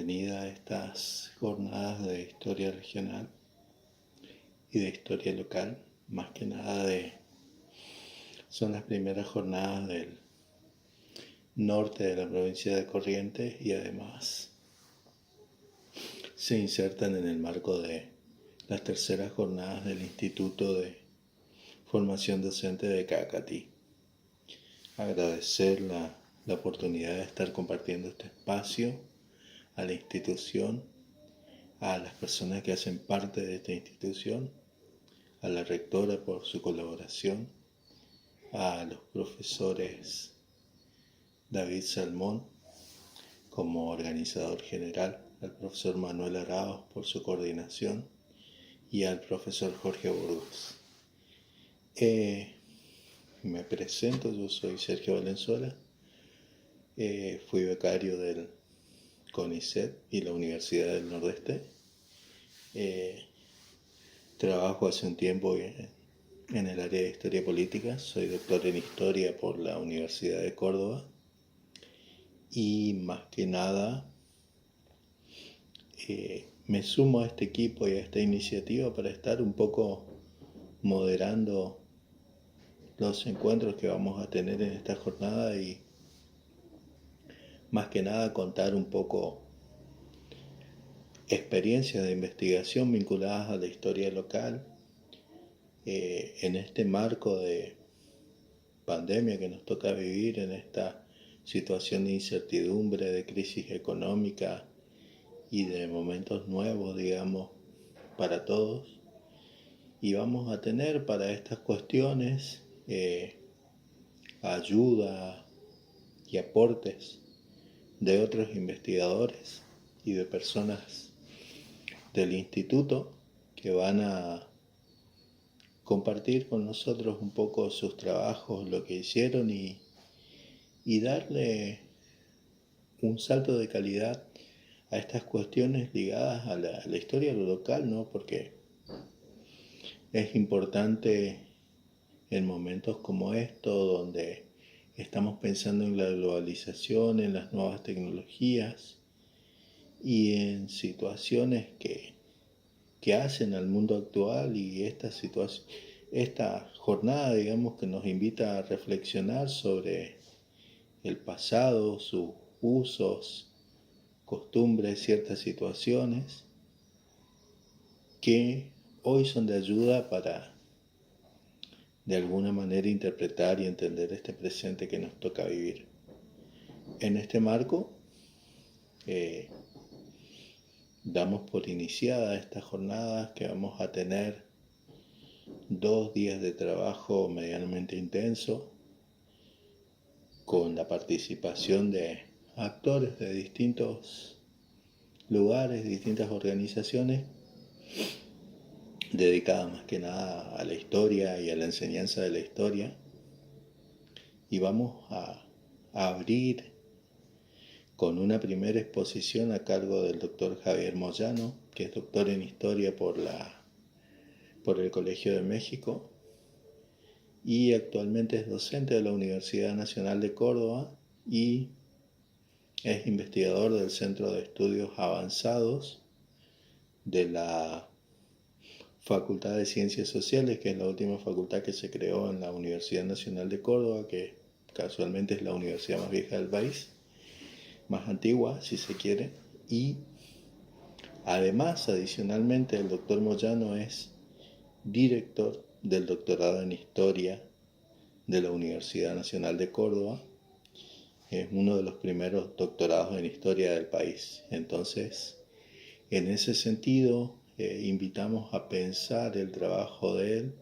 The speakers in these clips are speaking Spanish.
bienvenida a estas jornadas de historia regional y de historia local. Más que nada son las primeras jornadas del norte de la provincia de Corrientes y además se insertan en el marco de las terceras jornadas del Instituto de Formación Docente de Cacatí. Agradecer la oportunidad de estar compartiendo este espacio a la institución, a las personas que hacen parte de esta institución, a la rectora por su colaboración, a los profesores David Salmón como organizador general, al profesor Manuel Araos por su coordinación y al profesor Jorge Burgos. Me presento, yo soy Sergio Valenzuela, fui becario del CONICET y la Universidad del Nordeste. Trabajo hace un tiempo en el área de Historia Política, soy doctor en Historia por la Universidad de Córdoba y más que nada me sumo a este equipo y a esta iniciativa para estar un poco moderando los encuentros que vamos a tener en esta jornada y más que nada contar un poco experiencias de investigación vinculadas a la historia local en este marco de pandemia que nos toca vivir, en esta situación de incertidumbre, de crisis económica y de momentos nuevos, digamos, para todos. Y vamos a tener para estas cuestiones ayuda y aportes de otros investigadores y de personas del instituto que van a compartir con nosotros un poco sus trabajos, lo que hicieron y darle un salto de calidad a estas cuestiones ligadas a la historia local, ¿no? Porque es importante en momentos como estos, donde estamos pensando en la globalización, en las nuevas tecnologías y en situaciones que hacen al mundo actual, y esta jornada, digamos, que nos invita a reflexionar sobre el pasado, sus usos, costumbres, ciertas situaciones que hoy son de ayuda para de alguna manera interpretar y entender este presente que nos toca vivir. En este marco damos por iniciada estas jornadas que vamos a tener 2 días de trabajo medianamente intenso con la participación de actores de distintos lugares, distintas organizaciones dedicadas más que nada a la historia y a la enseñanza de la historia. Y vamos a abrir con una primera exposición a cargo del doctor Javier Moyano, que es doctor en Historia por el Colegio de México y actualmente es docente de la Universidad Nacional de Córdoba y es investigador del Centro de Estudios Avanzados de la Facultad de Ciencias Sociales, que es la última facultad que se creó en la Universidad Nacional de Córdoba, que casualmente es la universidad más vieja del país, más antigua si se quiere. Y además, adicionalmente, el doctor Moyano es director del doctorado en Historia de la Universidad Nacional de Córdoba. Es uno de los primeros doctorados en Historia del país. Entonces, en ese sentido, invitamos a pensar el trabajo de él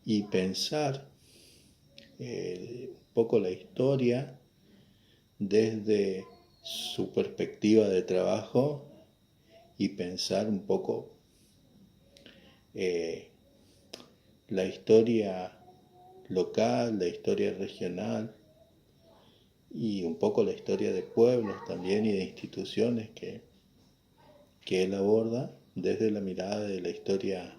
y pensar un poco la historia desde su perspectiva de trabajo y pensar un poco la historia local, la historia regional y un poco la historia de pueblos también y de instituciones que él aborda desde la mirada de la historia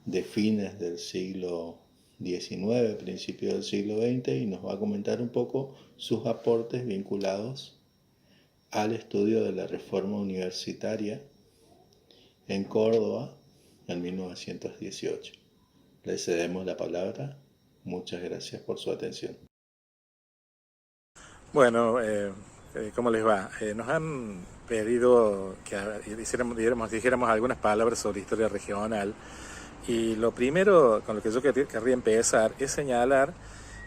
de fines del siglo XIX, principios del siglo XX, y nos va a comentar un poco sus aportes vinculados al estudio de la reforma universitaria en Córdoba en 1918. Le cedemos la palabra. Muchas gracias por su atención. Bueno, ¿cómo les va? Nos han pedido que dijéramos algunas palabras sobre historia regional, y lo primero con lo que yo querría empezar es señalar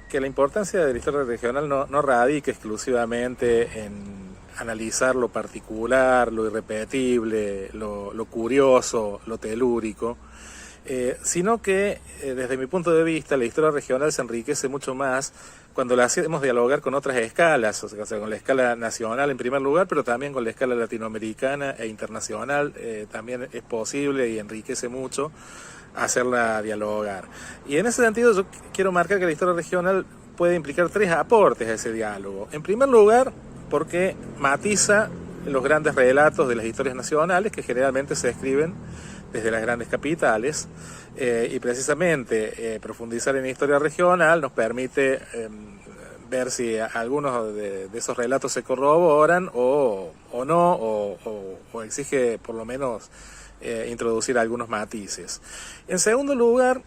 que la importancia de la historia regional no radica exclusivamente en analizar lo particular, lo irrepetible, lo curioso, lo telúrico, sino que desde mi punto de vista la historia regional se enriquece mucho más cuando la hacemos dialogar con otras escalas, o sea, con la escala nacional en primer lugar, pero también con la escala latinoamericana e internacional. También es posible y enriquece mucho hacerla dialogar. Y en ese sentido yo quiero marcar que la historia regional puede implicar tres aportes a ese diálogo. En primer lugar, porque matiza los grandes relatos de las historias nacionales que generalmente se escriben desde las grandes capitales, y precisamente profundizar en historia regional nos permite ver si algunos de esos relatos se corroboran o no, o exige por lo menos introducir algunos matices. En segundo lugar,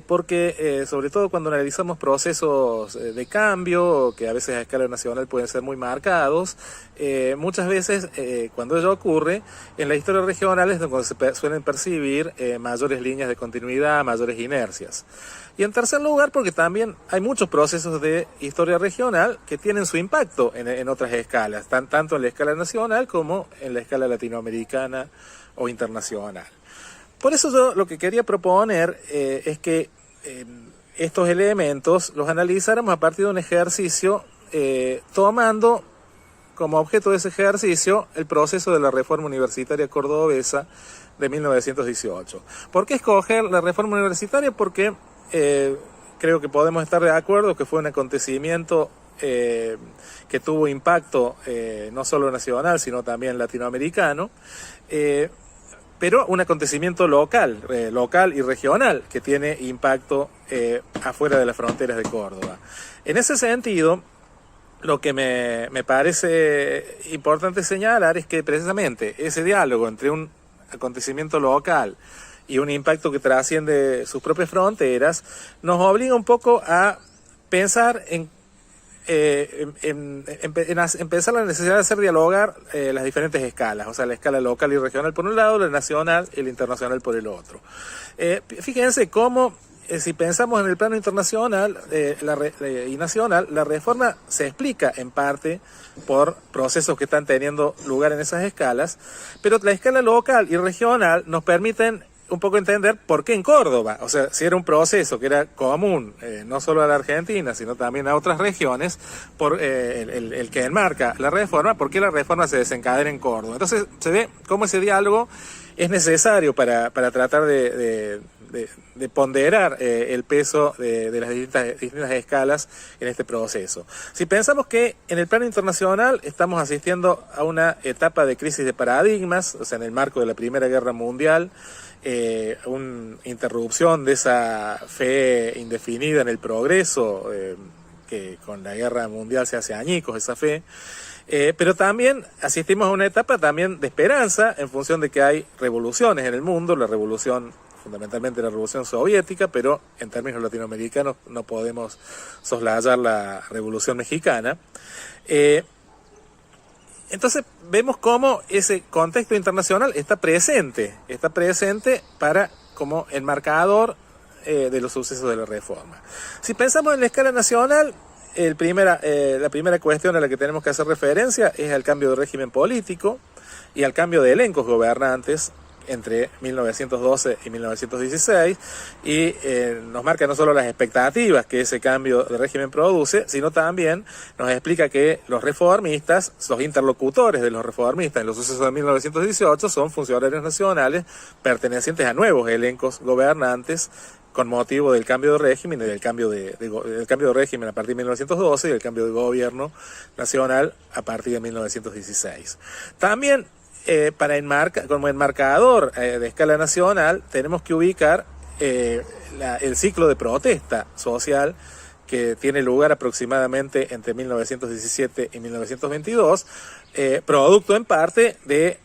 porque sobre todo cuando analizamos procesos de cambio, que a veces a escala nacional pueden ser muy marcados, muchas veces cuando ello ocurre, en la historia regional es donde se suelen percibir mayores líneas de continuidad, mayores inercias. Y en tercer lugar, porque también hay muchos procesos de historia regional que tienen su impacto en otras escalas, tanto en la escala nacional como en la escala latinoamericana o internacional. Por eso yo lo que quería proponer es que estos elementos los analizáramos a partir de un ejercicio tomando como objeto de ese ejercicio el proceso de la reforma universitaria cordobesa de 1918. ¿Por qué escoger la reforma universitaria? Porque creo que podemos estar de acuerdo que fue un acontecimiento que tuvo impacto no solo nacional, sino también latinoamericano, pero un acontecimiento local y regional que tiene impacto afuera de las fronteras de Córdoba. En ese sentido, lo que me parece importante señalar es que precisamente ese diálogo entre un acontecimiento local y un impacto que trasciende sus propias fronteras nos obliga un poco a pensar en empezar la necesidad de hacer dialogar las diferentes escalas, o sea, la escala local y regional por un lado, la nacional y la internacional por el otro. Fíjense cómo, si pensamos en el plano internacional y nacional, la reforma se explica en parte por procesos que están teniendo lugar en esas escalas, pero la escala local y regional nos permiten un poco entender por qué en Córdoba, o sea, si era un proceso que era común no solo a la Argentina, sino también a otras regiones, por el que enmarca la reforma, por qué la reforma se desencadena en Córdoba. Entonces se ve cómo ese diálogo es necesario para tratar de ponderar el peso de las distintas escalas en este proceso. Si pensamos que en el plano internacional estamos asistiendo a una etapa de crisis de paradigmas, o sea, en el marco de la Primera Guerra Mundial, una interrupción de esa fe indefinida en el progreso, que con la guerra mundial se hace añicos esa fe, pero también asistimos a una etapa también de esperanza en función de que hay revoluciones en el mundo, la revolución, fundamentalmente la revolución soviética, pero en términos latinoamericanos no podemos soslayar la revolución mexicana. Entonces vemos cómo ese contexto internacional está presente para como enmarcador de los sucesos de la reforma. Si pensamos en la escala nacional, la primera cuestión a la que tenemos que hacer referencia es al cambio de régimen político y al cambio de elencos gobernantes entre 1912 y 1916, y nos marca no solo las expectativas que ese cambio de régimen produce, sino también nos explica que los reformistas, los interlocutores de los reformistas en los sucesos de 1918 son funcionarios nacionales pertenecientes a nuevos elencos gobernantes con motivo del cambio de régimen y del cambio de régimen a partir de 1912 y el cambio de gobierno nacional a partir de 1916. También como enmarcador de escala nacional tenemos que ubicar el ciclo de protesta social que tiene lugar aproximadamente entre 1917 y 1922, producto en parte de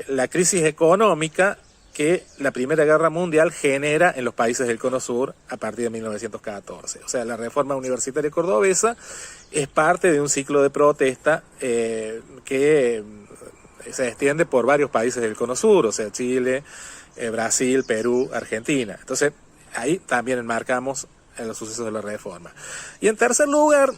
la crisis económica que la Primera Guerra Mundial genera en los países del Cono Sur a partir de 1914. O sea, la reforma universitaria cordobesa es parte de un ciclo de protesta que se extiende por varios países del Cono Sur, o sea, Chile, Brasil, Perú, Argentina. Entonces, ahí también enmarcamos los sucesos de la reforma. Y en tercer lugar,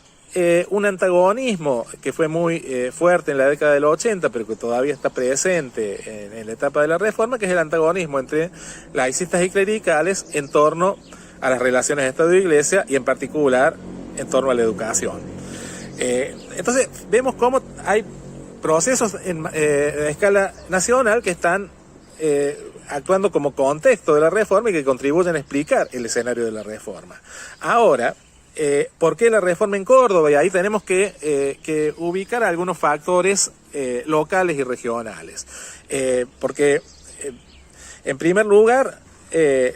un antagonismo que fue muy fuerte en la década del 80, pero que todavía está presente en la etapa de la reforma, que es el antagonismo entre laicistas y clericales en torno a las relaciones de Estado y Iglesia, y en particular en torno a la educación. Entonces, vemos cómo hay procesos a escala nacional que están actuando como contexto de la reforma y que contribuyen a explicar el escenario de la reforma. Ahora, ¿por qué la reforma en Córdoba? Y ahí tenemos que ubicar algunos factores locales y regionales. Porque, en primer lugar, el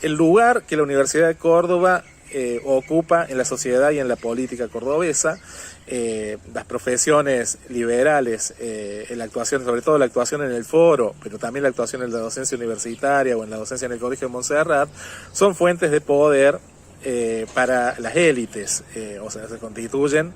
lugar que la Universidad de Córdoba ocupa en la sociedad y en la política cordobesa, las profesiones liberales, la actuación, sobre todo la actuación en el foro, pero también la actuación en la docencia universitaria o en la docencia en el Colegio de Montserrat, son fuentes de poder para las élites, o sea, se constituyen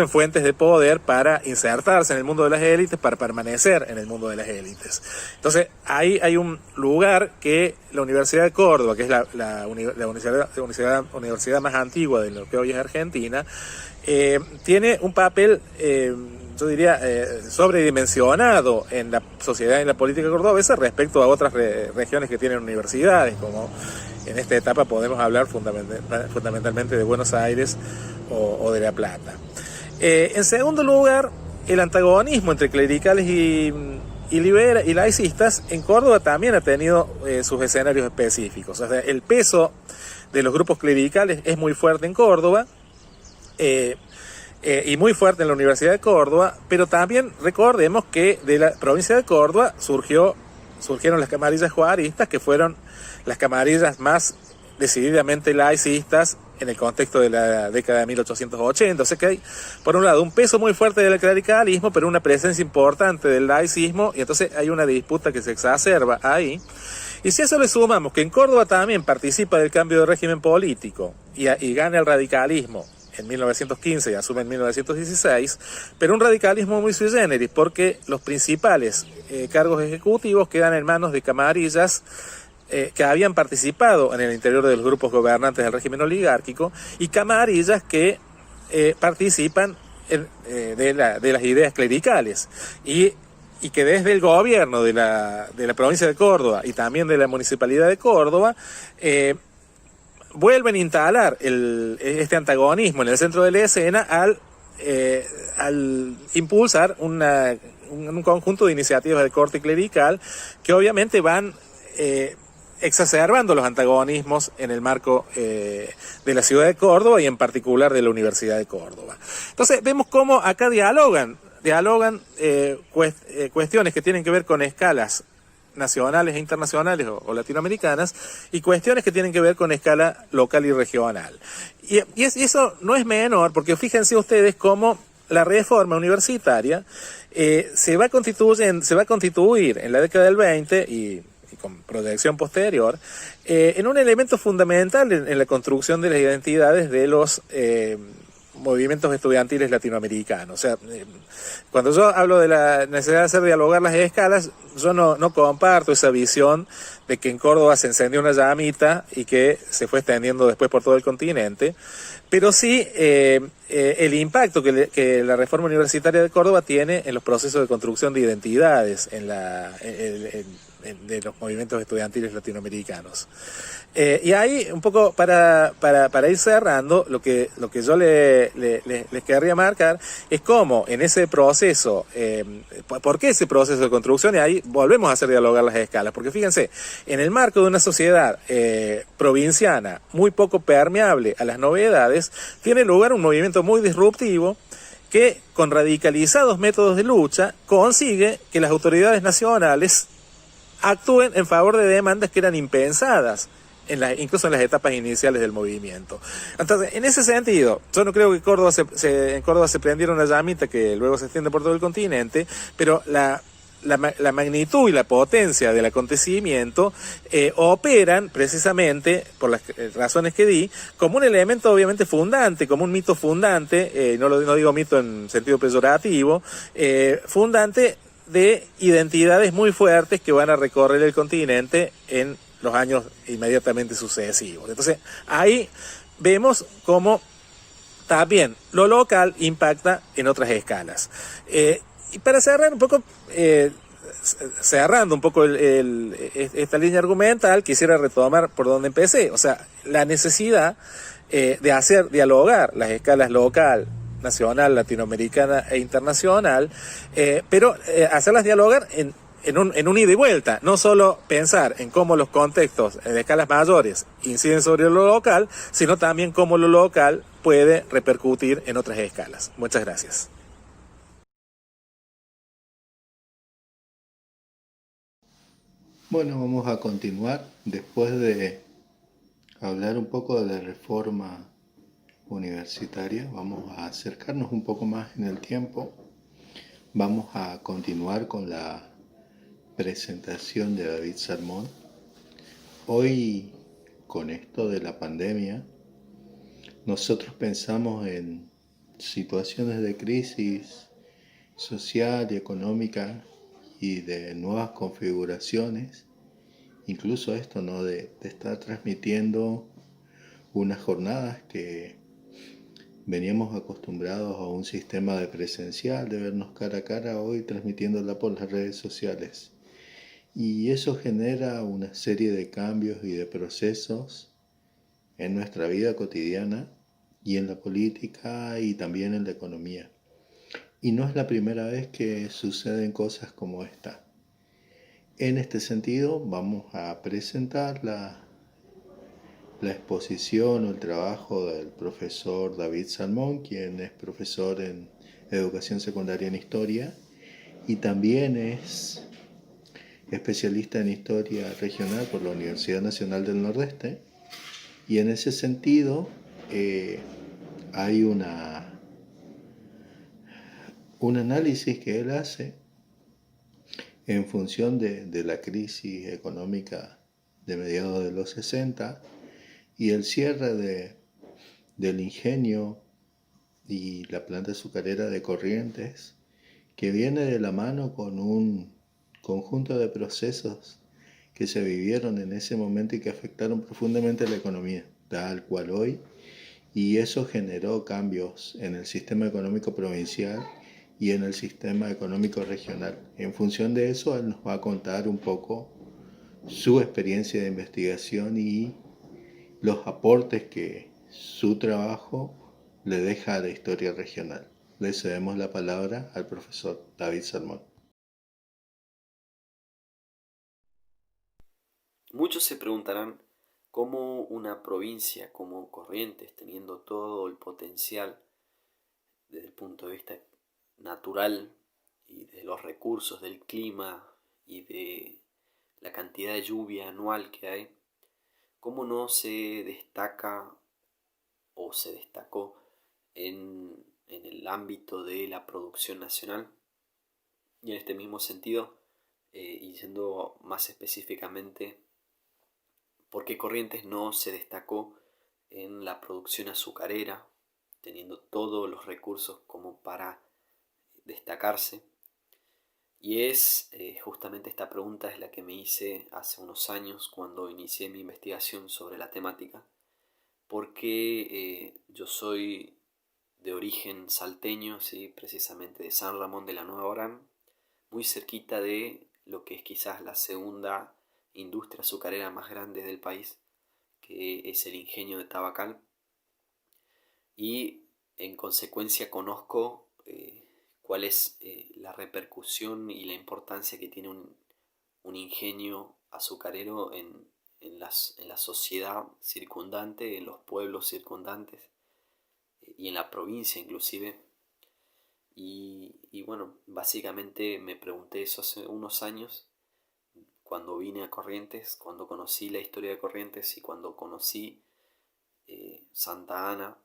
fuentes de poder para insertarse en el mundo de las élites, para permanecer en el mundo de las élites. Entonces, ahí hay un lugar que la Universidad de Córdoba, que es la universidad más antigua de lo que hoy es Argentina, tiene un papel, yo diría, sobredimensionado en la sociedad y en la política cordobesa respecto a otras regiones que tienen universidades, como en esta etapa podemos hablar fundamentalmente de Buenos Aires o de La Plata. En segundo lugar, el antagonismo entre clericales y laicistas en Córdoba también ha tenido sus escenarios específicos. O sea, el peso de los grupos clericales es muy fuerte en Córdoba, y muy fuerte en la Universidad de Córdoba, pero también recordemos que de la provincia de Córdoba surgieron las camarillas juaristas, que fueron las camarillas más decididamente laicistas en el contexto de la década de 1880. O sea que hay, por un lado, un peso muy fuerte del clericalismo, pero una presencia importante del laicismo, y entonces hay una disputa que se exacerba ahí. Y si a eso le sumamos que en Córdoba también participa del cambio de régimen político y gana el radicalismo en 1915 y asume en 1916, pero un radicalismo muy sui generis, porque los principales cargos ejecutivos quedan en manos de camarillas que habían participado en el interior de los grupos gobernantes del régimen oligárquico, y camarillas que participan de las ideas clericales, y que desde el gobierno de la provincia de Córdoba y también de la municipalidad de Córdoba vuelven a instalar este antagonismo en el centro de la escena al impulsar un conjunto de iniciativas de corte clerical que obviamente van exacerbando los antagonismos en el marco de la ciudad de Córdoba y en particular de la Universidad de Córdoba. Entonces vemos cómo acá dialogan cuestiones que tienen que ver con escalas nacionales e internacionales o latinoamericanas, y cuestiones que tienen que ver con escala local y regional. Y eso no es menor, porque fíjense ustedes cómo la reforma universitaria se va a constituir en la década del 20 y con proyección posterior en un elemento fundamental en la construcción de las identidades de los movimientos estudiantiles latinoamericanos. O sea, cuando yo hablo de la necesidad de hacer dialogar las escalas, yo no comparto esa visión de que en Córdoba se encendió una llamita y que se fue extendiendo después por todo el continente, pero sí el impacto que la reforma universitaria de Córdoba tiene en los procesos de construcción de identidades de los movimientos estudiantiles latinoamericanos. Y ahí, un poco para ir cerrando, lo que yo les querría marcar es cómo en ese proceso, ¿por qué ese proceso de construcción? Y ahí volvemos a hacer dialogar las escalas, porque fíjense, en el marco de una sociedad provinciana muy poco permeable a las novedades, tiene lugar un movimiento muy disruptivo que, con radicalizados métodos de lucha, consigue que las autoridades nacionales actúen en favor de demandas que eran impensadas, incluso en las etapas iniciales del movimiento. Entonces, en ese sentido, yo no creo que en Córdoba se prendiera una llamita que luego se extiende por todo el continente, pero la magnitud y la potencia del acontecimiento operan precisamente, por las razones que di, como un elemento obviamente fundante, como un mito fundante, no digo mito en sentido peyorativo, fundante de identidades muy fuertes que van a recorrer el continente en los años inmediatamente sucesivos. Entonces, ahí vemos cómo también lo local impacta en otras escalas. Y para cerrar un poco, cerrando un poco esta línea argumental, quisiera retomar por donde empecé. O sea, la necesidad de hacer dialogar las escalas local, nacional, latinoamericana e internacional, pero hacerlas dialogar en un ida y vuelta, no solo pensar en cómo los contextos de escalas mayores inciden sobre lo local, sino también cómo lo local puede repercutir en otras escalas. Muchas gracias. Bueno, vamos a continuar después de hablar un poco de la reforma universitaria. Vamos a acercarnos un poco más en el tiempo. Vamos a continuar con la presentación de David Salmón. Hoy, con esto de la pandemia, nosotros pensamos en situaciones de crisis social y económica y de nuevas configuraciones, incluso esto, ¿no? De estar transmitiendo unas jornadas que veníamos acostumbrados a un sistema de presencial, de vernos cara a cara, hoy transmitiéndola por las redes sociales. Y eso genera una serie de cambios y de procesos en nuestra vida cotidiana y en la política y también en la economía. Y no es la primera vez que suceden cosas como esta. En este sentido, vamos a presentar la exposición o el trabajo del profesor David Salmón, quien es profesor en educación secundaria en historia y también es especialista en historia regional por la Universidad Nacional del Nordeste. Y en ese sentido hay un análisis que él hace en función de la crisis económica de mediados de los 60 y el cierre del ingenio y la planta azucarera de Corrientes, que viene de la mano con un conjunto de procesos que se vivieron en ese momento y que afectaron profundamente la economía, tal cual hoy, y eso generó cambios en el sistema económico provincial y en el sistema económico regional. En función de eso, él nos va a contar un poco su experiencia de investigación y los aportes que su trabajo le deja a la historia regional. Le cedemos la palabra al profesor David Salmón. Muchos se preguntarán cómo una provincia como Corrientes, teniendo todo el potencial desde el punto de vista natural y de los recursos del clima y de la cantidad de lluvia anual que hay, cómo no se destaca o se destacó en el ámbito de la producción nacional. Y en este mismo sentido, y siendo más específicamente, ¿por qué Corrientes no se destacó en la producción azucarera, teniendo todos los recursos como para destacarse? Y es justamente esta pregunta es la que me hice hace unos años cuando inicié mi investigación sobre la temática, porque yo soy de origen salteño, ¿sí? Precisamente de San Ramón de la Nueva Orán, muy cerquita de lo que es quizás la segunda industria azucarera más grande del país, que es el ingenio de Tabacal, y en consecuencia conozco cuál es la repercusión y la importancia que tiene un ingenio azucarero en la sociedad circundante, en los pueblos circundantes y en la provincia inclusive. Y bueno, básicamente me pregunté eso hace unos años cuando vine a Corrientes, cuando conocí la historia de Corrientes y cuando conocí Santa Ana,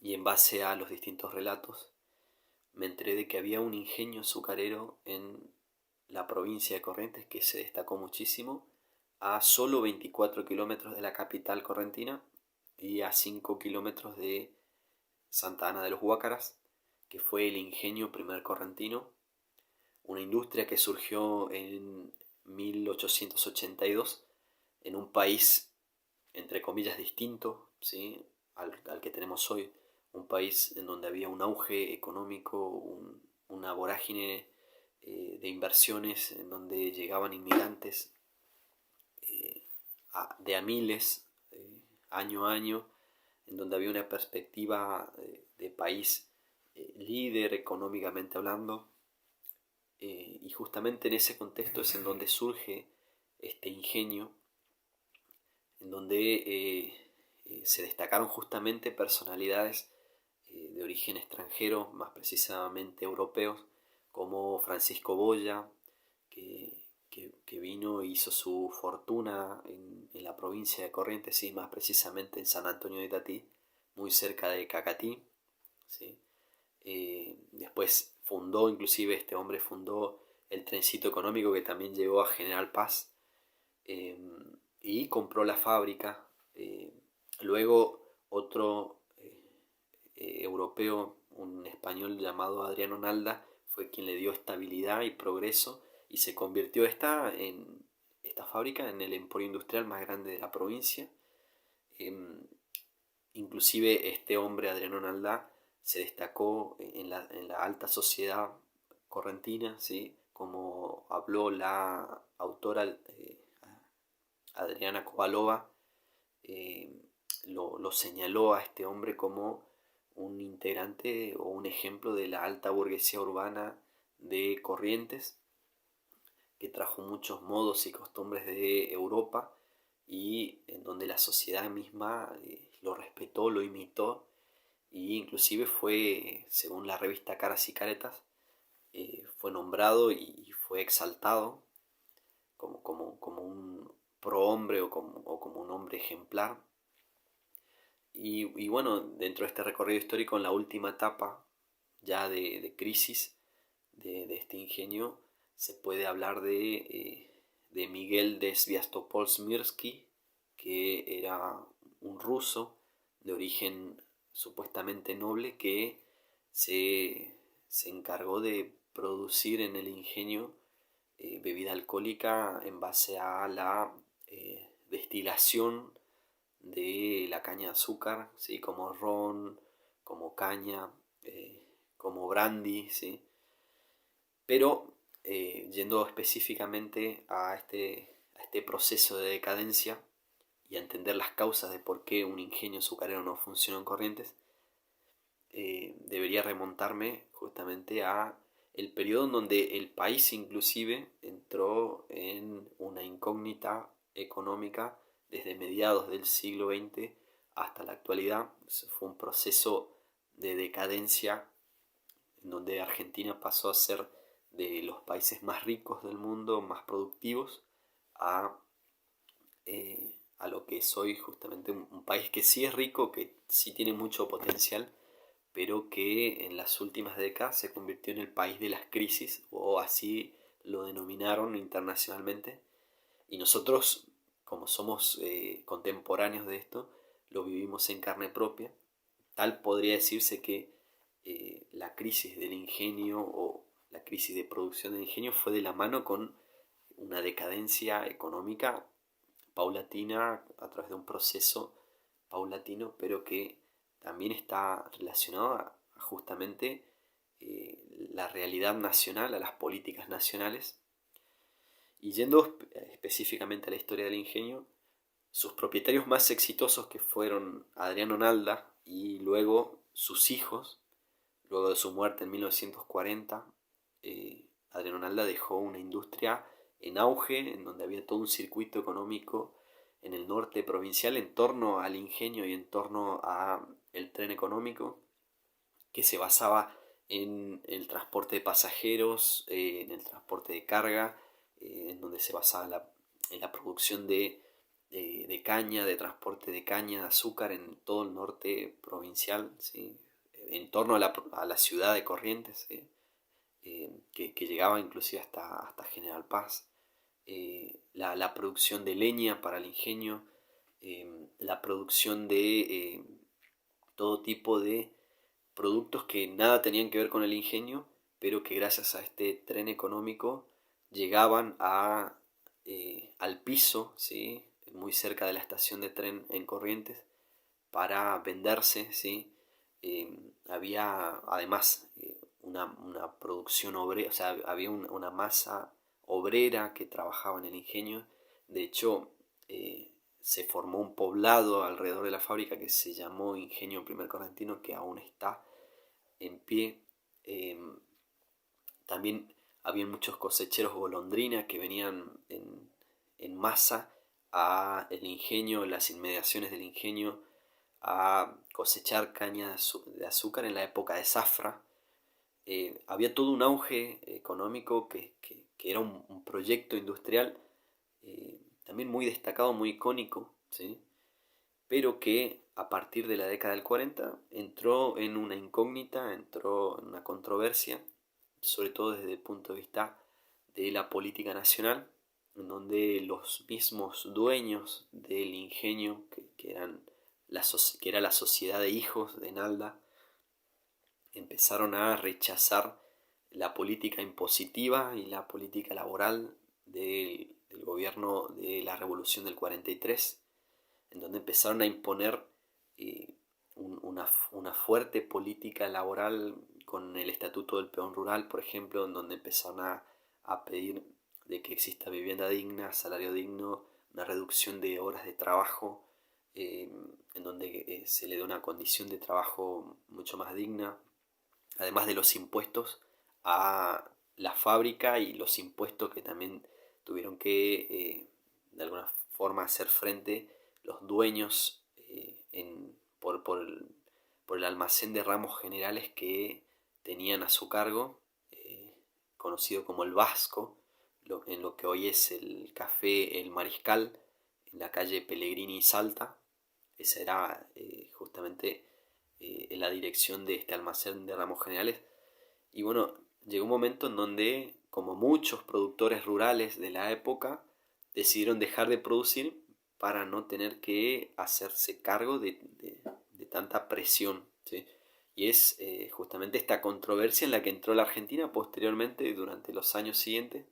y en base a los distintos relatos me enteré de que había un ingenio azucarero en la provincia de Corrientes que se destacó muchísimo, a solo 24 kilómetros de la capital correntina y a 5 kilómetros de Santa Ana de los Guácaras, que fue el ingenio primer correntino, una industria que surgió en 1882 en un país, entre comillas, distinto, ¿sí?, al que tenemos hoy, un país en donde había un auge económico, una vorágine de inversiones, en donde llegaban inmigrantes de a miles, año a año, en donde había una perspectiva de país líder económicamente hablando, y justamente en ese contexto es en donde surge este ingenio, en donde se destacaron justamente personalidades de origen extranjero, más precisamente europeos, como Francisco Boya, que vino e hizo su fortuna en la provincia de Corrientes, y más precisamente en San Antonio de Itatí, muy cerca de Cacatí, ¿sí? Después inclusive este hombre fundó el trencito económico que también llegó a General Paz, y compró la fábrica. Luego otro europeo, un español llamado Adriano Nalda, fue quien le dio estabilidad y progreso, y se convirtió esta fábrica en el emporio industrial más grande de la provincia. Inclusive este hombre, Adriano Nalda, se destacó en la alta sociedad correntina, ¿sí?, como habló la autora Adriana Kovalova. Lo señaló a este hombre como un integrante o un ejemplo de la alta burguesía urbana de Corrientes, que trajo muchos modos y costumbres de Europa, y en donde la sociedad misma lo respetó, lo imitó, e inclusive fue, según la revista Caras y Caretas, fue nombrado y fue exaltado como un prohombre o como un hombre ejemplar. Y bueno, dentro de este recorrido histórico, en la última etapa ya de crisis de este ingenio, se puede hablar de Miguel de Sviastopol-Smirsky, que era un ruso de origen supuestamente noble, que se encargó de producir en el ingenio bebida alcohólica en base a la destilación de la caña de azúcar, ¿sí?, como ron, como caña, como brandy, ¿sí? Pero yendo específicamente a este proceso de decadencia y a entender las causas de por qué un ingenio azucarero no funcionó en Corrientes, debería remontarme justamente a el periodo en donde el país inclusive entró en una incógnita económica desde mediados del siglo XX hasta la actualidad. Fue un proceso de decadencia en donde Argentina pasó a ser de los países más ricos del mundo, más productivos, a lo que es hoy justamente un país que sí es rico, que sí tiene mucho potencial, pero que en las últimas décadas se convirtió en el país de las crisis, o así lo denominaron internacionalmente. Y nosotros, como somos contemporáneos de esto, lo vivimos en carne propia. Tal podría decirse que la crisis del ingenio o la crisis de producción del ingenio fue de la mano con una decadencia económica paulatina, a través de un proceso paulatino, pero que también está relacionado a justamente la realidad nacional, a las políticas nacionales. Y yendo específicamente a la historia del ingenio, sus propietarios más exitosos, que fueron Adriano Nalda y luego sus hijos, luego de su muerte en 1940, Adriano Nalda dejó una industria en auge, en donde había todo un circuito económico en el norte provincial en torno al ingenio y en torno a el tren económico, que se basaba en el transporte de pasajeros, en el transporte de carga, en donde se basaba en la producción de caña, de transporte de caña, de azúcar en todo el norte provincial, ¿sí? En torno a la ciudad de Corrientes, ¿sí? Que llegaba inclusive hasta General Paz. La producción de leña para el ingenio, la producción de todo tipo de productos que nada tenían que ver con el ingenio, pero que gracias a este tren económico llegaban al piso, ¿sí? Muy cerca de la estación de tren en Corrientes, para venderse, ¿sí? Había además una producción obrera, o sea, había una masa obrera que trabajaba en el ingenio. De hecho, se formó un poblado alrededor de la fábrica que se llamó Ingenio Primer Correntino, que aún está en pie. También había muchos cosecheros golondrina que venían en masa a el ingenio, las inmediaciones del ingenio, a cosechar caña de azúcar en la época de zafra. Había todo un auge económico que era un proyecto industrial también muy destacado, muy icónico, ¿sí? Pero que a partir de la década del 40 entró en una incógnita, entró en una controversia, sobre todo desde el punto de vista de la política nacional, en donde los mismos dueños del ingenio, que era la sociedad de hijos de Nalda, empezaron a rechazar la política impositiva y la política laboral del gobierno de la Revolución del 43, en donde empezaron a imponer eh, una fuerte política laboral con el Estatuto del Peón Rural, por ejemplo, en donde empezaron a pedir de que exista vivienda digna, salario digno, una reducción de horas de trabajo, en donde se le dé una condición de trabajo mucho más digna, además de los impuestos a la fábrica y los impuestos que también tuvieron que de alguna forma hacer frente los dueños por el almacén de ramos generales que tenían a su cargo, conocido como el Vasco, en lo que hoy es el Café El Mariscal, en la calle Pellegrini y Salta. Esa era justamente en la dirección de este almacén de ramos generales. Y bueno, llegó un momento en donde, como muchos productores rurales de la época, decidieron dejar de producir para no tener que hacerse cargo de tanta presión, ¿sí? Y es justamente esta controversia en la que entró la Argentina posteriormente durante los años siguientes,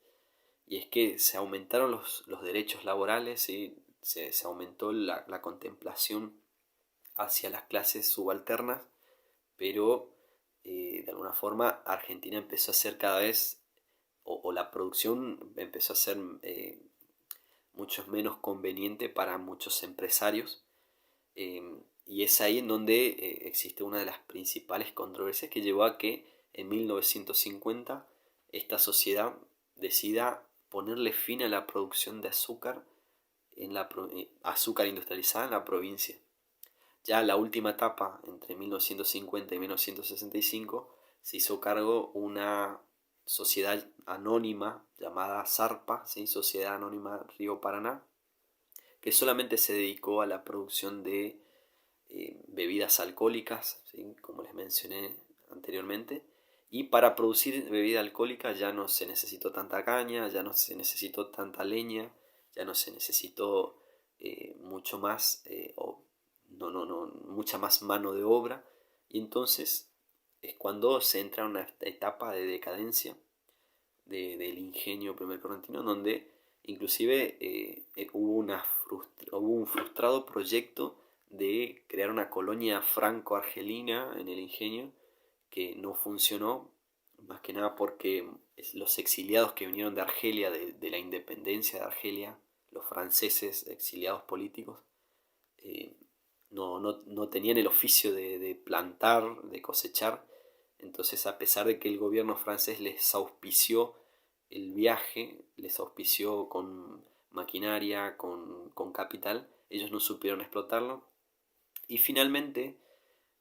y es que se aumentaron los derechos laborales, ¿sí? Se aumentó la contemplación hacia las clases subalternas, pero de alguna forma Argentina empezó a ser cada vez, o la producción empezó a ser mucho menos conveniente para muchos empresarios, eh, y es ahí en donde existe una de las principales controversias que llevó a que en 1950 esta sociedad decida ponerle fin a la producción de azúcar, azúcar industrializada en la provincia. Ya la última etapa, entre 1950 y 1965, se hizo cargo una sociedad anónima llamada SARPA, ¿sí? Sociedad Anónima Río Paraná, que solamente se dedicó a la producción de bebidas alcohólicas, ¿sí? Como les mencioné anteriormente. Y para producir bebida alcohólica ya no se necesitó tanta caña, ya no se necesitó tanta leña, ya no se necesitó mucho más, mucha más mano de obra. Y entonces es cuando se entra en una etapa de decadencia del ingenio primer correntino, donde inclusive hubo un frustrado proyecto de crear una colonia franco-argelina en el ingenio, que no funcionó, más que nada porque los exiliados que vinieron de Argelia, de la independencia de Argelia, los franceses exiliados políticos, eh, no tenían el oficio de plantar, de cosechar. Entonces, a pesar de que el gobierno francés les auspició el viaje, les auspició con maquinaria, con capital, ellos no supieron explotarlo. Y finalmente,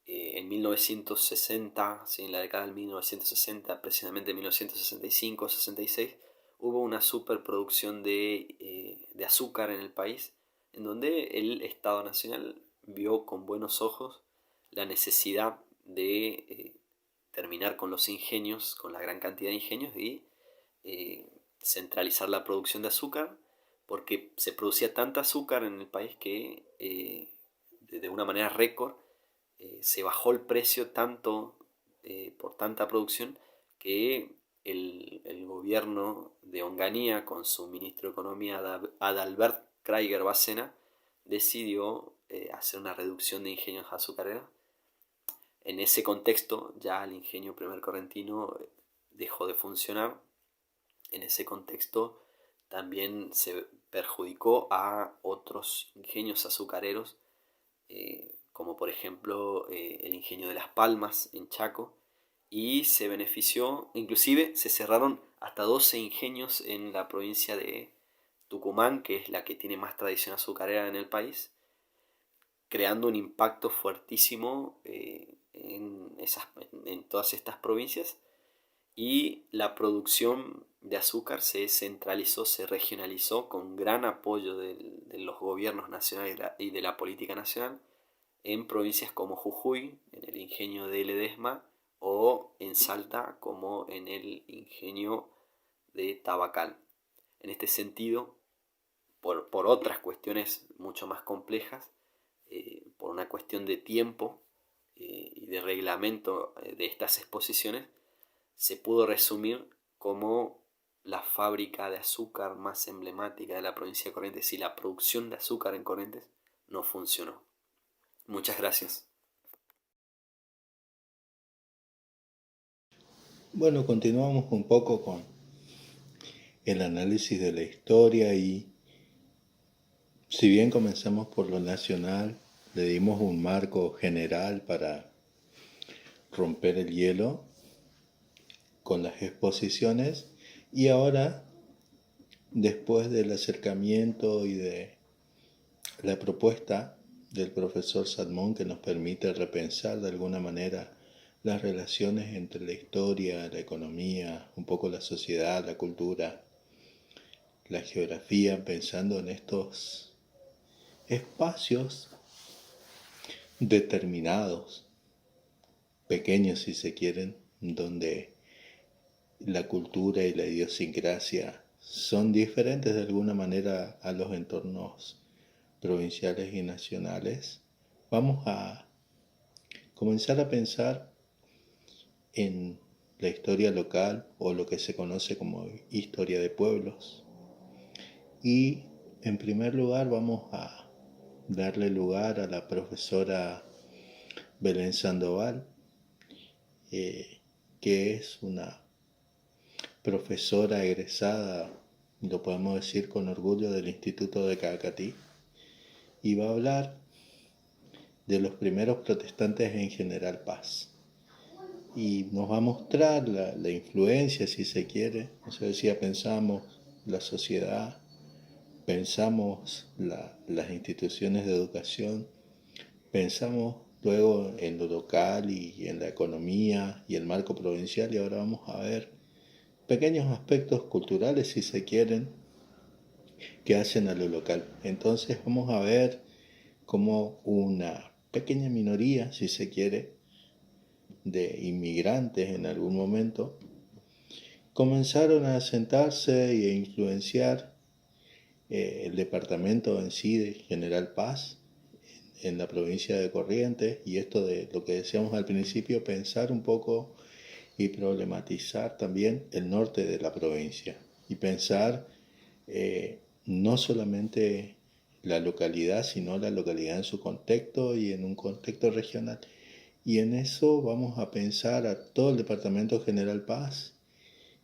en 1960, ¿sí? En la década del 1960, precisamente en 1965-66, hubo una superproducción de azúcar en el país, en donde el Estado Nacional vio con buenos ojos la necesidad de terminar con los ingenios, con la gran cantidad de ingenios y centralizar la producción de azúcar, porque se producía tanta azúcar en el país que de una manera récord se bajó el precio tanto por tanta producción que el gobierno de Onganía, con su ministro de Economía Adalbert Kraiger Bacena, decidió hacer una reducción de ingenios azucareros. En ese contexto ya el ingenio Primer Correntino dejó de funcionar. En ese contexto también se perjudicó a otros ingenios azucareros, como por ejemplo el ingenio de Las Palmas en Chaco, y se benefició, inclusive se cerraron hasta 12 ingenios en la provincia de Tucumán, que es la que tiene más tradición azucarera en el país, creando un impacto fuertísimo en todas estas provincias, y la producción de azúcar se centralizó, se regionalizó con gran apoyo de los gobiernos nacionales y de la política nacional en provincias como Jujuy, en el ingenio de Ledesma, o en Salta como en el ingenio de Tabacal. En este sentido, por otras cuestiones mucho más complejas, por una cuestión de tiempo y de reglamento de estas exposiciones, se pudo resumir como la fábrica de azúcar más emblemática de la provincia de Corrientes y la producción de azúcar en Corrientes no funcionó. Muchas gracias. Bueno, continuamos un poco con el análisis de la historia y si bien comenzamos por lo nacional, le dimos un marco general para romper el hielo con las exposiciones y ahora, después del acercamiento y de la propuesta del profesor Salmón que nos permite repensar de alguna manera las relaciones entre la historia, la economía, un poco la sociedad, la cultura, la geografía, pensando en estos espacios determinados, pequeños si se quieren, donde la cultura y la idiosincrasia son diferentes de alguna manera a los entornos provinciales y nacionales, vamos a comenzar a pensar en la historia local o lo que se conoce como historia de pueblos. Y en primer lugar vamos a darle lugar a la profesora Belén Sandoval, que es una profesora egresada, lo podemos decir con orgullo, del Instituto de Cacatí, y va a hablar de los primeros protestantes en General Paz. Y nos va a mostrar la influencia, si se quiere. O sea, decía, pensamos la sociedad, pensamos las instituciones de educación, pensamos luego en lo local y en la economía y el marco provincial, y ahora vamos a ver pequeños aspectos culturales, si se quieren, que hacen a lo local. Entonces vamos a ver cómo una pequeña minoría, si se quiere, de inmigrantes en algún momento, comenzaron a asentarse y a influenciar el departamento en sí de General Paz en la provincia de Corrientes, y esto de lo que decíamos al principio, pensar un poco y problematizar también el norte de la provincia y pensar no solamente la localidad, sino la localidad en su contexto y en un contexto regional. Y en eso vamos a pensar a todo el Departamento General Paz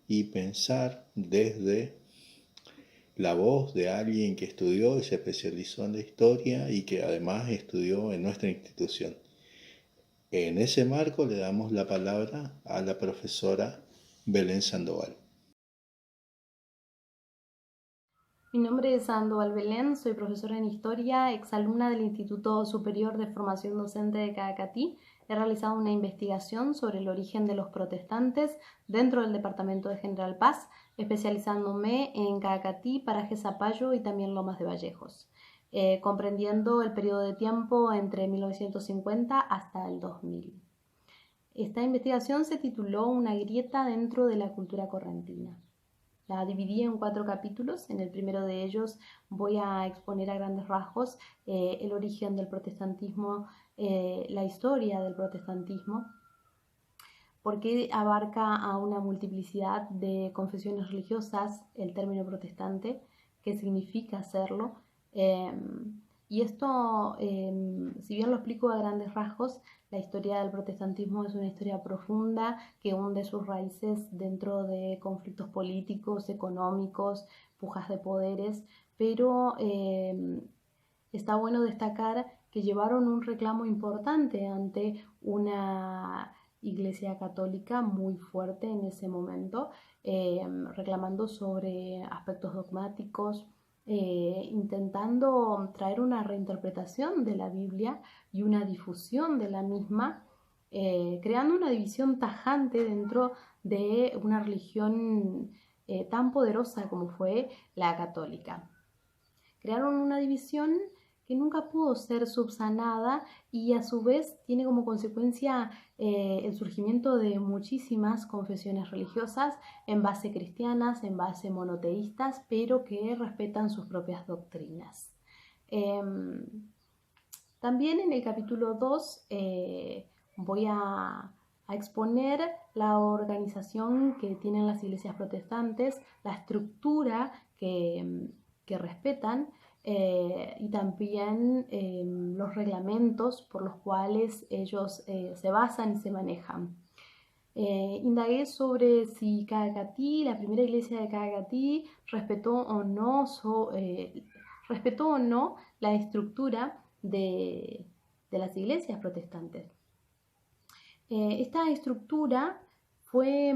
y pensar desde la voz de alguien que estudió y se especializó en la historia y que además estudió en nuestra institución. En ese marco le damos la palabra a la profesora Belén Sandoval. Mi nombre es Sandoval Belén, soy profesora en Historia, exalumna del Instituto Superior de Formación Docente de Cacatí. He realizado una investigación sobre el origen de los protestantes dentro del departamento de General Paz, especializándome en Cacatí, Paraje Zapallo y también Lomas de Vallejos, comprendiendo el periodo de tiempo entre 1950 hasta el 2000. Esta investigación se tituló Una grieta dentro de la cultura correntina. La dividí en 4 capítulos. En el primero de ellos voy a exponer a grandes rasgos el origen del protestantismo, la historia del protestantismo, porque abarca a una multiplicidad de confesiones religiosas el término protestante, qué significa serlo. Y esto, si bien lo explico a grandes rasgos, la historia del protestantismo es una historia profunda que hunde sus raíces dentro de conflictos políticos, económicos, pujas de poderes, pero está bueno destacar que llevaron un reclamo importante ante una Iglesia Católica muy fuerte en ese momento, reclamando sobre aspectos dogmáticos, intentando traer una reinterpretación de la Biblia y una difusión de la misma, creando una división tajante dentro de una religión tan poderosa como fue la católica. Crearon una división que nunca pudo ser subsanada y a su vez tiene como consecuencia el surgimiento de muchísimas confesiones religiosas en base cristianas, en base monoteístas, pero que respetan sus propias doctrinas. También en el capítulo 2 voy a exponer la organización que tienen las iglesias protestantes, la estructura que respetan, y también los reglamentos por los cuales ellos se basan y se manejan. Indagué sobre si Cacatí, la primera iglesia de Cacatí, respetó o no la estructura de las iglesias protestantes. Esta estructura fue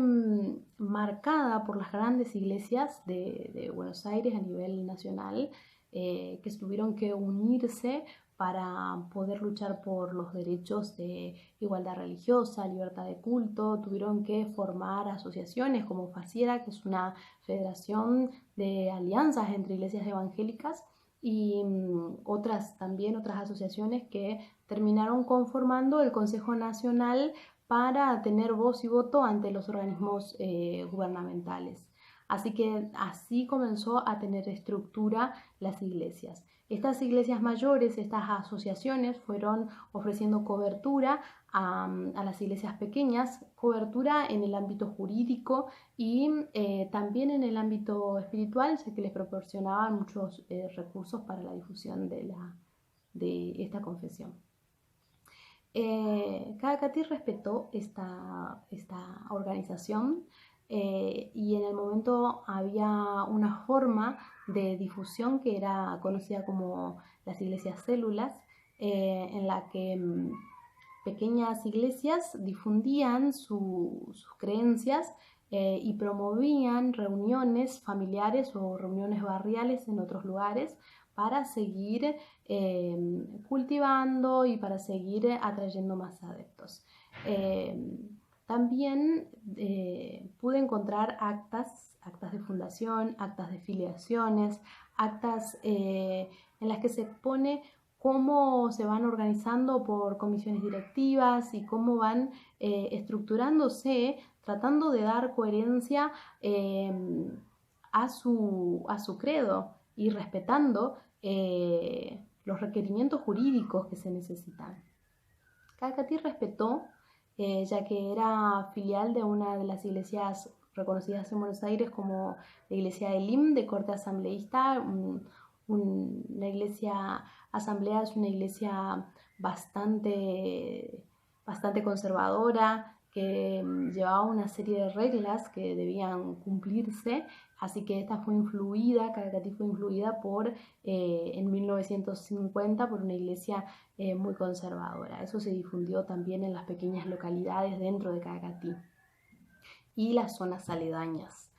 marcada por las grandes iglesias de Buenos Aires a nivel nacional, que tuvieron que unirse para poder luchar por los derechos de igualdad religiosa, libertad de culto. Tuvieron que formar asociaciones como FACIERA, que es una federación de alianzas entre iglesias evangélicas, y otras asociaciones que terminaron conformando el Consejo Nacional para tener voz y voto ante los organismos gubernamentales. Así que así comenzó a tener estructura las iglesias. Estas iglesias mayores, estas asociaciones, fueron ofreciendo cobertura a las iglesias pequeñas, cobertura en el ámbito jurídico y también en el ámbito espiritual, ya que les proporcionaban muchos recursos para la difusión de esta confesión. Cacatí respetó esta organización, y en el momento había una forma de difusión que era conocida como las iglesias células, en la que pequeñas iglesias difundían sus creencias y promovían reuniones familiares o reuniones barriales en otros lugares para seguir cultivando y para seguir atrayendo más adeptos. También pude encontrar actas de fundación, actas de filiaciones, actas en las que se expone cómo se van organizando por comisiones directivas y cómo van estructurándose, tratando de dar coherencia a su credo y respetando los requerimientos jurídicos que se necesitan. Cacatí respetó, ya que era filial de una de las iglesias reconocidas en Buenos Aires como la iglesia del IM, de corte asambleísta. La iglesia asamblea es una iglesia bastante conservadora, que llevaba una serie de reglas que debían cumplirse, así que Cacatí fue influida en 1950 por una iglesia muy conservadora. Eso se difundió también en las pequeñas localidades dentro de Cacatí y las zonas aledañas.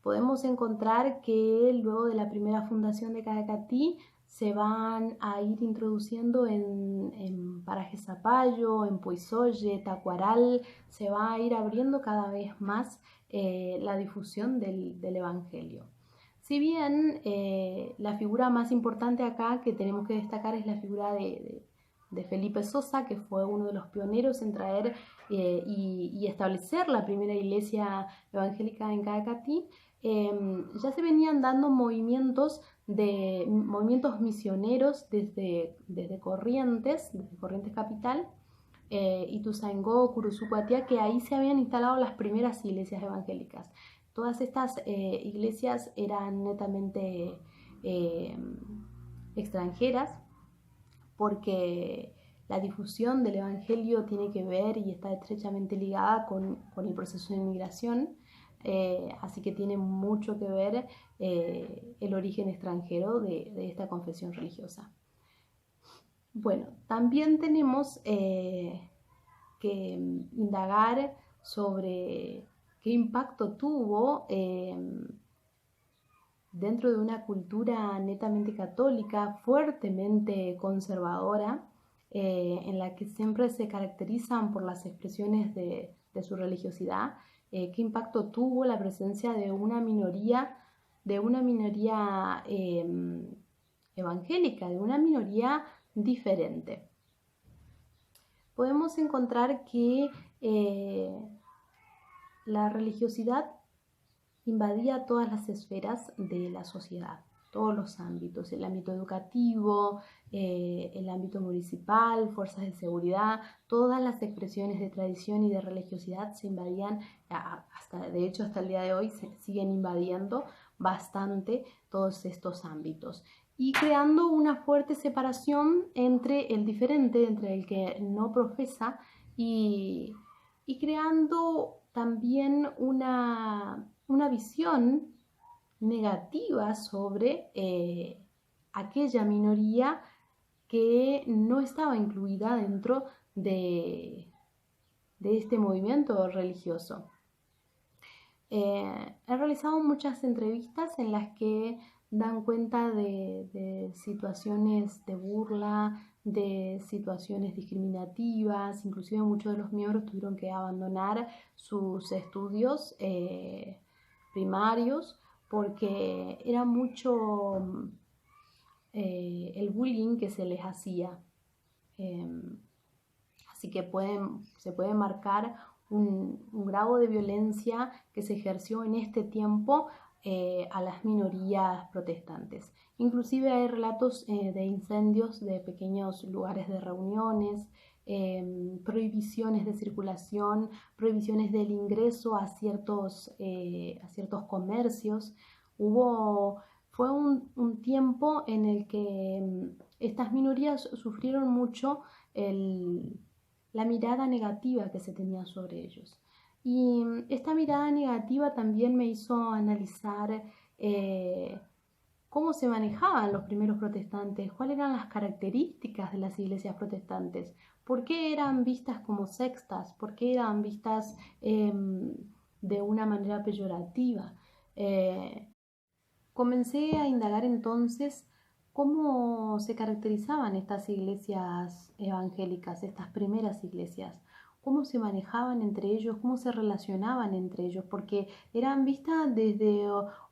podemos encontrar que luego de la primera fundación de Cacatí se van a ir introduciendo en Paraje Zapallo, en Puisoye, Tacuaral, se va a ir abriendo cada vez más la difusión del Evangelio. Si bien la figura más importante acá que tenemos que destacar es la figura de Felipe Sosa, que fue uno de los pioneros en traer y establecer la primera iglesia evangélica en Cacatí, ya se venían dando movimientos misioneros desde Corrientes capital, Ituzaingó, Curuzucuatía, que ahí se habían instalado las primeras iglesias evangélicas. Todas estas iglesias eran netamente extranjeras, porque la difusión del Evangelio tiene que ver y está estrechamente ligada con el proceso de inmigración, así que tiene mucho que ver el origen extranjero de esta confesión religiosa. Bueno, también tenemos que indagar sobre qué impacto tuvo dentro de una cultura netamente católica, fuertemente conservadora, en la que siempre se caracterizan por las expresiones de su religiosidad, qué impacto tuvo la presencia de una minoría evangélica, de una minoría diferente. Podemos encontrar que la religiosidad invadía todas las esferas de la sociedad, todos los ámbitos, el ámbito educativo, el ámbito municipal, fuerzas de seguridad, todas las expresiones de tradición y de religiosidad se invadían, de hecho hasta el día de hoy se siguen invadiendo bastante todos estos ámbitos, y creando una fuerte separación entre el diferente, entre el que no profesa, y creando también una visión negativa sobre aquella minoría que no estaba incluida dentro de este movimiento religioso. He realizado muchas entrevistas en las que dan cuenta de situaciones de burla, de situaciones discriminativas, inclusive muchos de los miembros tuvieron que abandonar sus estudios primarios porque era mucho el bullying que se les hacía. Así que se puede marcar un grado de violencia que se ejerció en este tiempo a las minorías protestantes. Inclusive hay relatos de incendios de pequeños lugares de reuniones, prohibiciones de circulación, prohibiciones del ingreso a ciertos comercios. Fue un tiempo en el que estas minorías sufrieron mucho la mirada negativa que se tenía sobre ellos. Y esta mirada negativa también me hizo analizar cómo se manejaban los primeros protestantes, cuáles eran las características de las iglesias protestantes, por qué eran vistas como sectas, por qué eran vistas de una manera peyorativa. Comencé a indagar entonces cómo se caracterizaban estas iglesias evangélicas, estas primeras iglesias, cómo se manejaban entre ellos, cómo se relacionaban entre ellos, porque eran vistas desde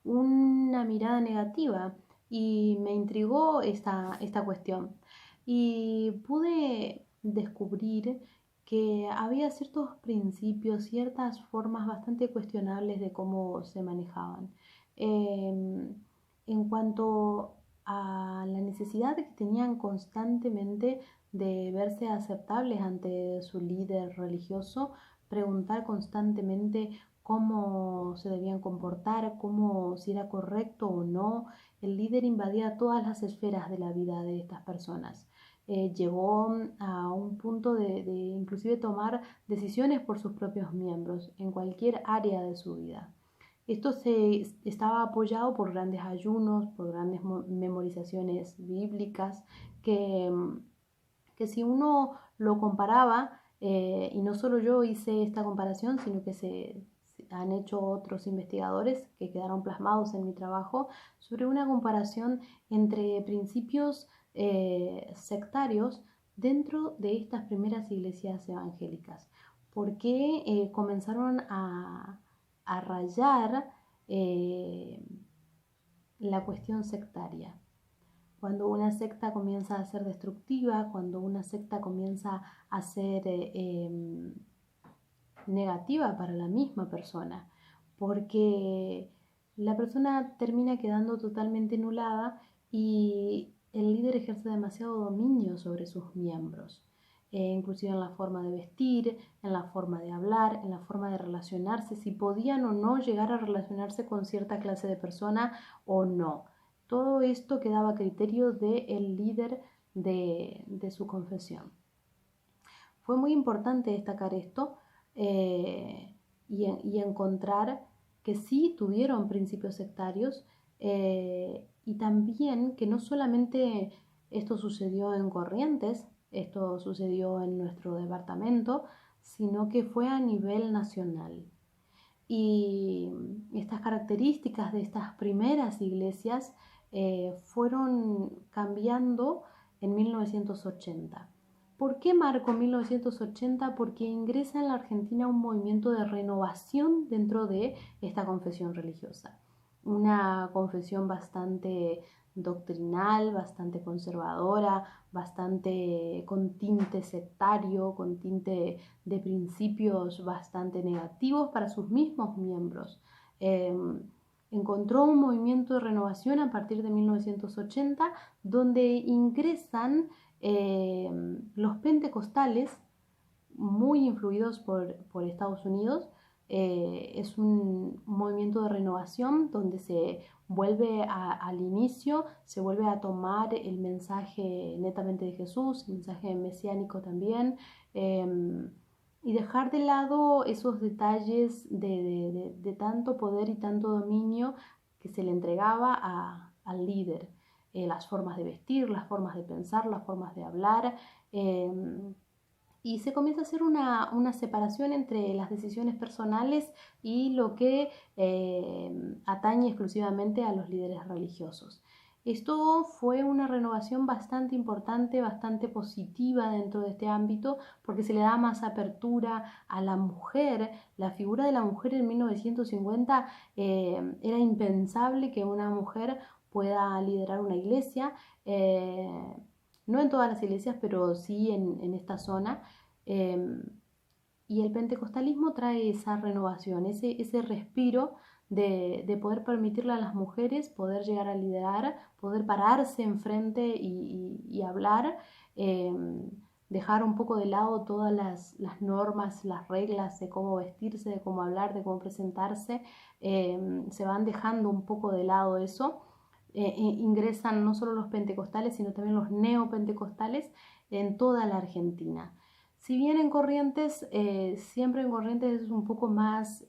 una mirada negativa y me intrigó esta cuestión. Y pude descubrir que había ciertos principios, ciertas formas bastante cuestionables de cómo se manejaban. En cuanto a la necesidad que tenían constantemente de verse aceptables ante su líder religioso, preguntar constantemente cómo se debían comportar, si era correcto o no. El líder invadía todas las esferas de la vida de estas personas. Llegó a un punto de inclusive tomar decisiones por sus propios miembros en cualquier área de su vida. Esto estaba apoyado por grandes ayunos, por grandes memorizaciones bíblicas, que si uno lo comparaba, y no solo yo hice esta comparación, sino que han hecho otros investigadores que quedaron plasmados en mi trabajo sobre una comparación entre principios sectarios dentro de estas primeras iglesias evangélicas. ¿Por qué comenzaron a rayar la cuestión sectaria? Cuando una secta comienza a ser destructiva, cuando una secta comienza a ser negativa para la misma persona, porque la persona termina quedando totalmente anulada y el líder ejerce demasiado dominio sobre sus miembros, inclusive en la forma de vestir, en la forma de hablar, en la forma de relacionarse, si podían o no llegar a relacionarse con cierta clase de persona o no. Todo esto quedaba a criterio del líder de su confesión. Fue muy importante destacar esto y encontrar que sí tuvieron principios sectarios y también que no solamente esto sucedió en Corrientes, esto sucedió en nuestro departamento, sino que fue a nivel nacional. Y estas características de estas primeras iglesias fueron cambiando en 1980. ¿Por qué marco 1980? Porque ingresa en la Argentina un movimiento de renovación dentro de esta confesión religiosa. Una confesión bastante doctrinal, bastante conservadora, bastante con tinte sectario, con tinte de principios bastante negativos para sus mismos miembros. Encontró un movimiento de renovación a partir de 1980 donde ingresan los pentecostales, muy influidos por Estados Unidos. Es un movimiento de renovación donde se vuelve al inicio, se vuelve a tomar el mensaje netamente de Jesús, el mensaje mesiánico también, y dejar de lado esos detalles de tanto poder y tanto dominio que se le entregaba al líder. Las formas de vestir, las formas de pensar, las formas de hablar, y se comienza a hacer una separación entre las decisiones personales y lo que atañe exclusivamente a los líderes religiosos. Esto fue una renovación bastante importante, bastante positiva dentro de este ámbito, porque se le da más apertura a la mujer. La figura de la mujer en 1950 era impensable que una mujer pueda liderar una iglesia, no en todas las iglesias, pero sí en esta zona. Y el pentecostalismo trae esa renovación, ese respiro de poder permitirle a las mujeres poder llegar a liderar, poder pararse enfrente y hablar, dejar un poco de lado todas las normas, las reglas de cómo vestirse, de cómo hablar, de cómo presentarse. Se van dejando un poco de lado eso. Ingresan no solo los pentecostales, sino también los neopentecostales en toda la Argentina. Si bien en Corrientes, siempre en Corrientes es un poco más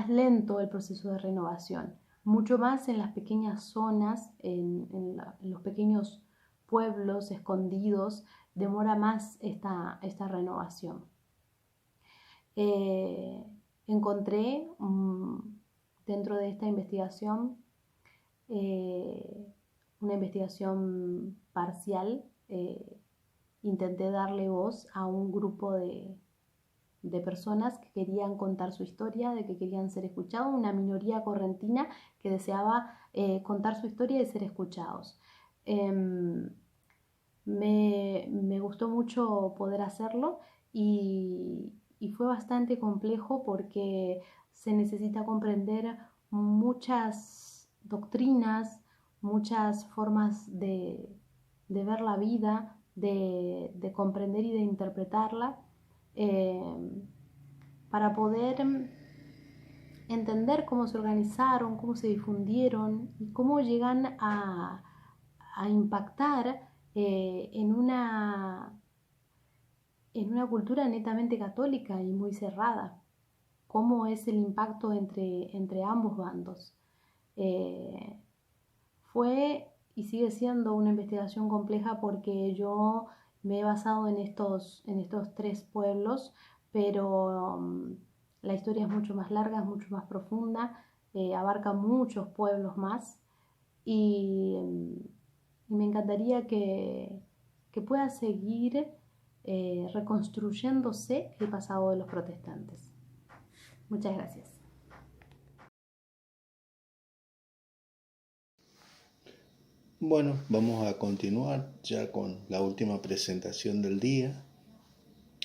lento el proceso de renovación, mucho más en las pequeñas zonas, en los pequeños pueblos escondidos, demora más esta renovación. Encontré dentro de esta investigación una investigación parcial. Intenté darle voz a un grupo de personas que querían contar su historia, de que querían ser escuchados, una minoría correntina que deseaba contar su historia y ser escuchados. Me gustó mucho poder hacerlo y fue bastante complejo porque se necesita comprender muchas doctrinas, muchas formas de ver la vida, de comprender y de interpretarla, para poder entender cómo se organizaron, cómo se difundieron y cómo llegan a impactar en una cultura netamente católica y muy cerrada. Cómo es el impacto entre ambos bandos. Fue y sigue siendo una investigación compleja porque yo me he basado en estos 3 pueblos, pero La historia es mucho más larga, es mucho más profunda, abarca muchos pueblos más y me encantaría que pueda seguir reconstruyéndose el pasado de los protestantes. Muchas gracias. Bueno, vamos a continuar ya con la última presentación del día,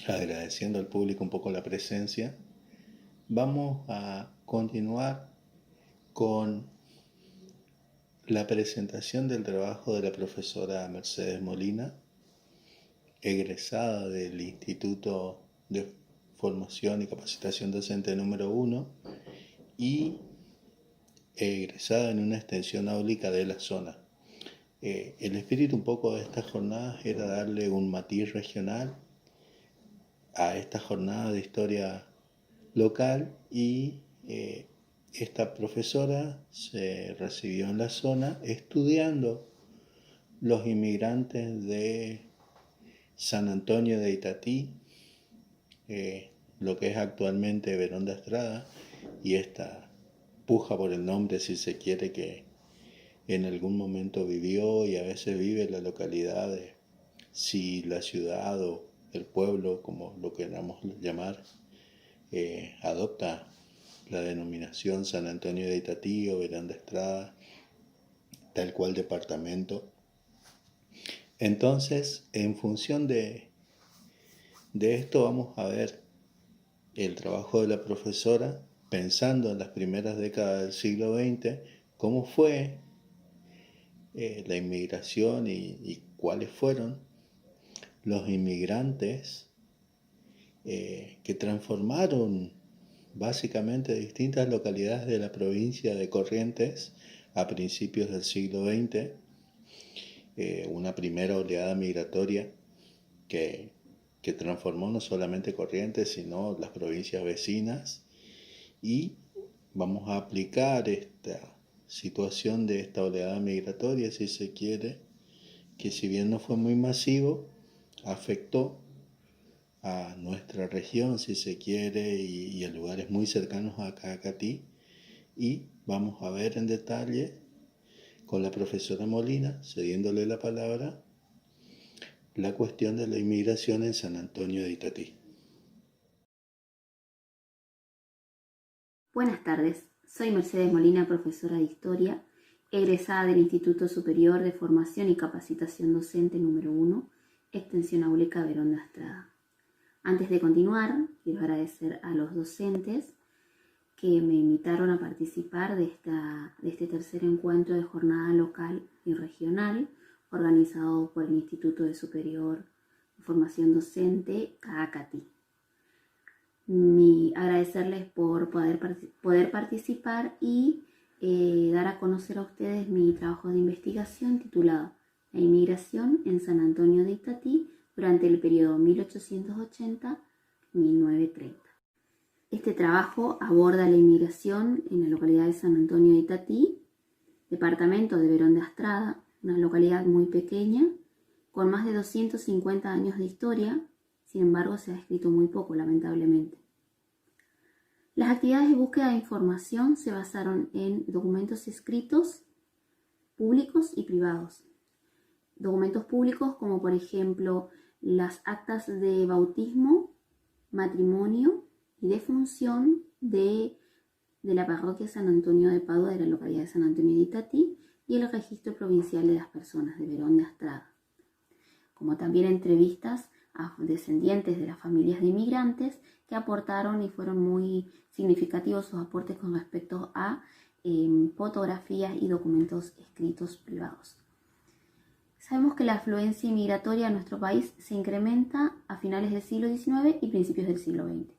agradeciendo al público un poco la presencia. Vamos a continuar con la presentación del trabajo de la profesora Mercedes Molina, egresada del Instituto de Formación y Capacitación Docente número 1 y egresada en una extensión áulica de la zona. El espíritu un poco de estas jornadas era darle un matiz regional a esta jornada de historia local y esta profesora se recibió en la zona estudiando los inmigrantes de San Antonio de Itatí, lo que es actualmente Verón de Astrada, y esta puja por el nombre, si se quiere, que en algún momento vivió y a veces vive la localidad de, si la ciudad o el pueblo, como lo queramos llamar, adopta la denominación San Antonio de Itatí o Verón de Estrada, tal cual departamento. Entonces, en función de esto vamos a ver el trabajo de la profesora pensando en las primeras décadas del siglo XX, cómo fue la inmigración y cuáles fueron los inmigrantes que transformaron básicamente distintas localidades de la provincia de Corrientes a principios del siglo XX, una primera oleada migratoria que transformó no solamente Corrientes, sino las provincias vecinas, y vamos a aplicar esta situación de esta oleada migratoria, si se quiere, que si bien no fue muy masivo, afectó a nuestra región, si se quiere, y a lugares muy cercanos a Cacatí, y vamos a ver en detalle con la profesora Molina, cediéndole la palabra, la cuestión de la inmigración en San Antonio de Itatí. Buenas tardes, soy Mercedes Molina, profesora de Historia, egresada del Instituto Superior de Formación y Capacitación Docente número 1, Extensión Áulica Verón de Astrada. Antes de continuar, quiero agradecer a los docentes que me invitaron a participar de este tercer encuentro de jornada local y regional organizado por el Instituto de Superior de Formación Docente, CAACATI. Agradecerles por poder participar y dar a conocer a ustedes mi trabajo de investigación titulado La inmigración en San Antonio de Itatí durante el periodo 1880-1930. Este trabajo aborda la inmigración en la localidad de San Antonio de Itatí, departamento de Verón de Astrada, una localidad muy pequeña, con más de 250 años de historia. Sin embargo, se ha escrito muy poco, lamentablemente. Las actividades de búsqueda de información se basaron en documentos escritos, públicos y privados. Documentos públicos como, por ejemplo, las actas de bautismo, matrimonio y defunción de la parroquia San Antonio de Padua de la localidad de San Antonio de Itatí y el registro provincial de las personas de Verón de Astrada, como también entrevistas a descendientes de las familias de inmigrantes que aportaron y fueron muy significativos sus aportes con respecto a fotografías y documentos escritos privados. Sabemos que la afluencia inmigratoria a nuestro país se incrementa a finales del siglo XIX y principios del siglo XX,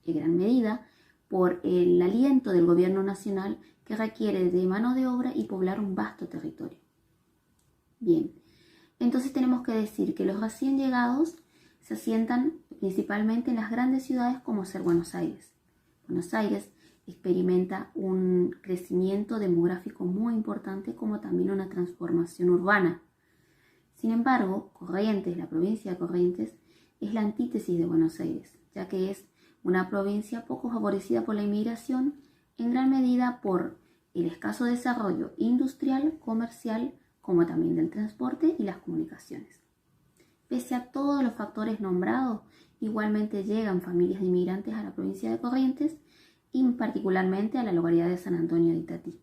en gran medida por el aliento del gobierno nacional que requiere de mano de obra y poblar un vasto territorio. Bien, entonces tenemos que decir que los recién llegados se asientan principalmente en las grandes ciudades como ser Buenos Aires. Buenos Aires experimenta un crecimiento demográfico muy importante como también una transformación urbana. Sin embargo, Corrientes, la provincia de Corrientes, es la antítesis de Buenos Aires, ya que es una provincia poco favorecida por la inmigración, en gran medida por el escaso desarrollo industrial, comercial, como también del transporte y las comunicaciones. Pese a todos los factores nombrados, igualmente llegan familias de inmigrantes a la provincia de Corrientes y particularmente a la localidad de San Antonio de Itatí.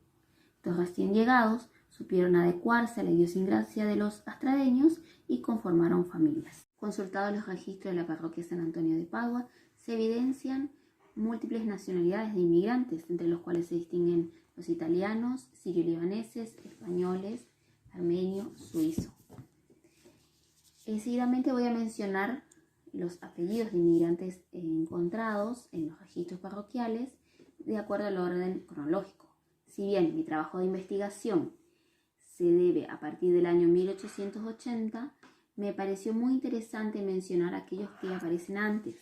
Los recién llegados supieron adecuarse a la idiosincrasia de los astradeños y conformaron familias. Consultados los registros de la parroquia San Antonio de Padua, se evidencian múltiples nacionalidades de inmigrantes, entre los cuales se distinguen los italianos, sirio-libaneses, españoles, armenios, suizos. Seguidamente voy a mencionar los apellidos de inmigrantes encontrados en los registros parroquiales de acuerdo al orden cronológico. Si bien mi trabajo de investigación se debe a partir del año 1880, me pareció muy interesante mencionar aquellos que aparecen antes,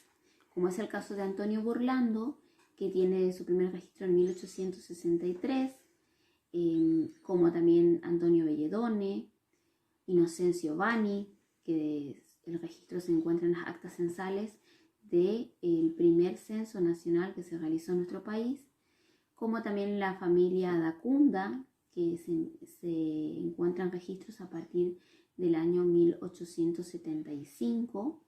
como es el caso de Antonio Burlando, que tiene su primer registro en 1863, como también Antonio Belledone, Inocencio Bani, que el registro se encuentra en las actas censales del primer censo nacional que se realizó en nuestro país, como también la familia Dacunda, que se encuentra en registros a partir del año 1875,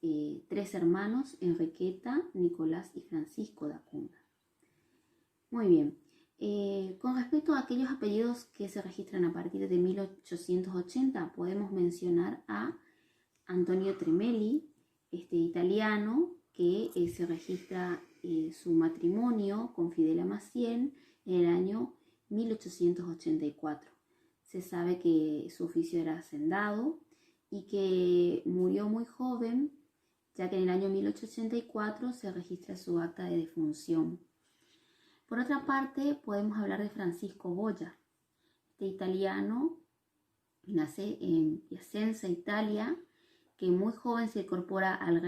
3 hermanos, Enriqueta, Nicolás y Francisco Dacunda. Muy bien, con respecto a aquellos apellidos que se registran a partir de 1880, podemos mencionar a Antonio Tremelli, italiano, que se registra su matrimonio con Fidela Maciel en el año 1884. Se sabe que su oficio era hacendado y que murió muy joven, ya que en el año 1884 se registra su acta de defunción. Por otra parte, podemos hablar de Francisco Boya, italiano, nace en Piacenza, Italia, que muy joven se incorpora al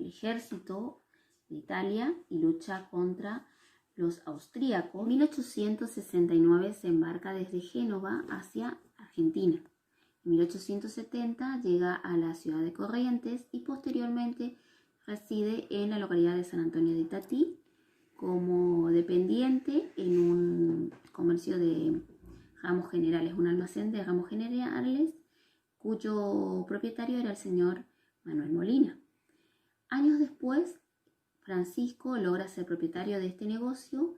ejército de Italia y lucha contra los austríacos. En 1869 se embarca desde Génova hacia Argentina. En 1870 llega a la ciudad de Corrientes y posteriormente reside en la localidad de San Antonio de Itatí como dependiente en un comercio de ramos generales, un almacén de ramos generales cuyo propietario era el señor Manuel Molina. Años después, Francisco logra ser propietario de este negocio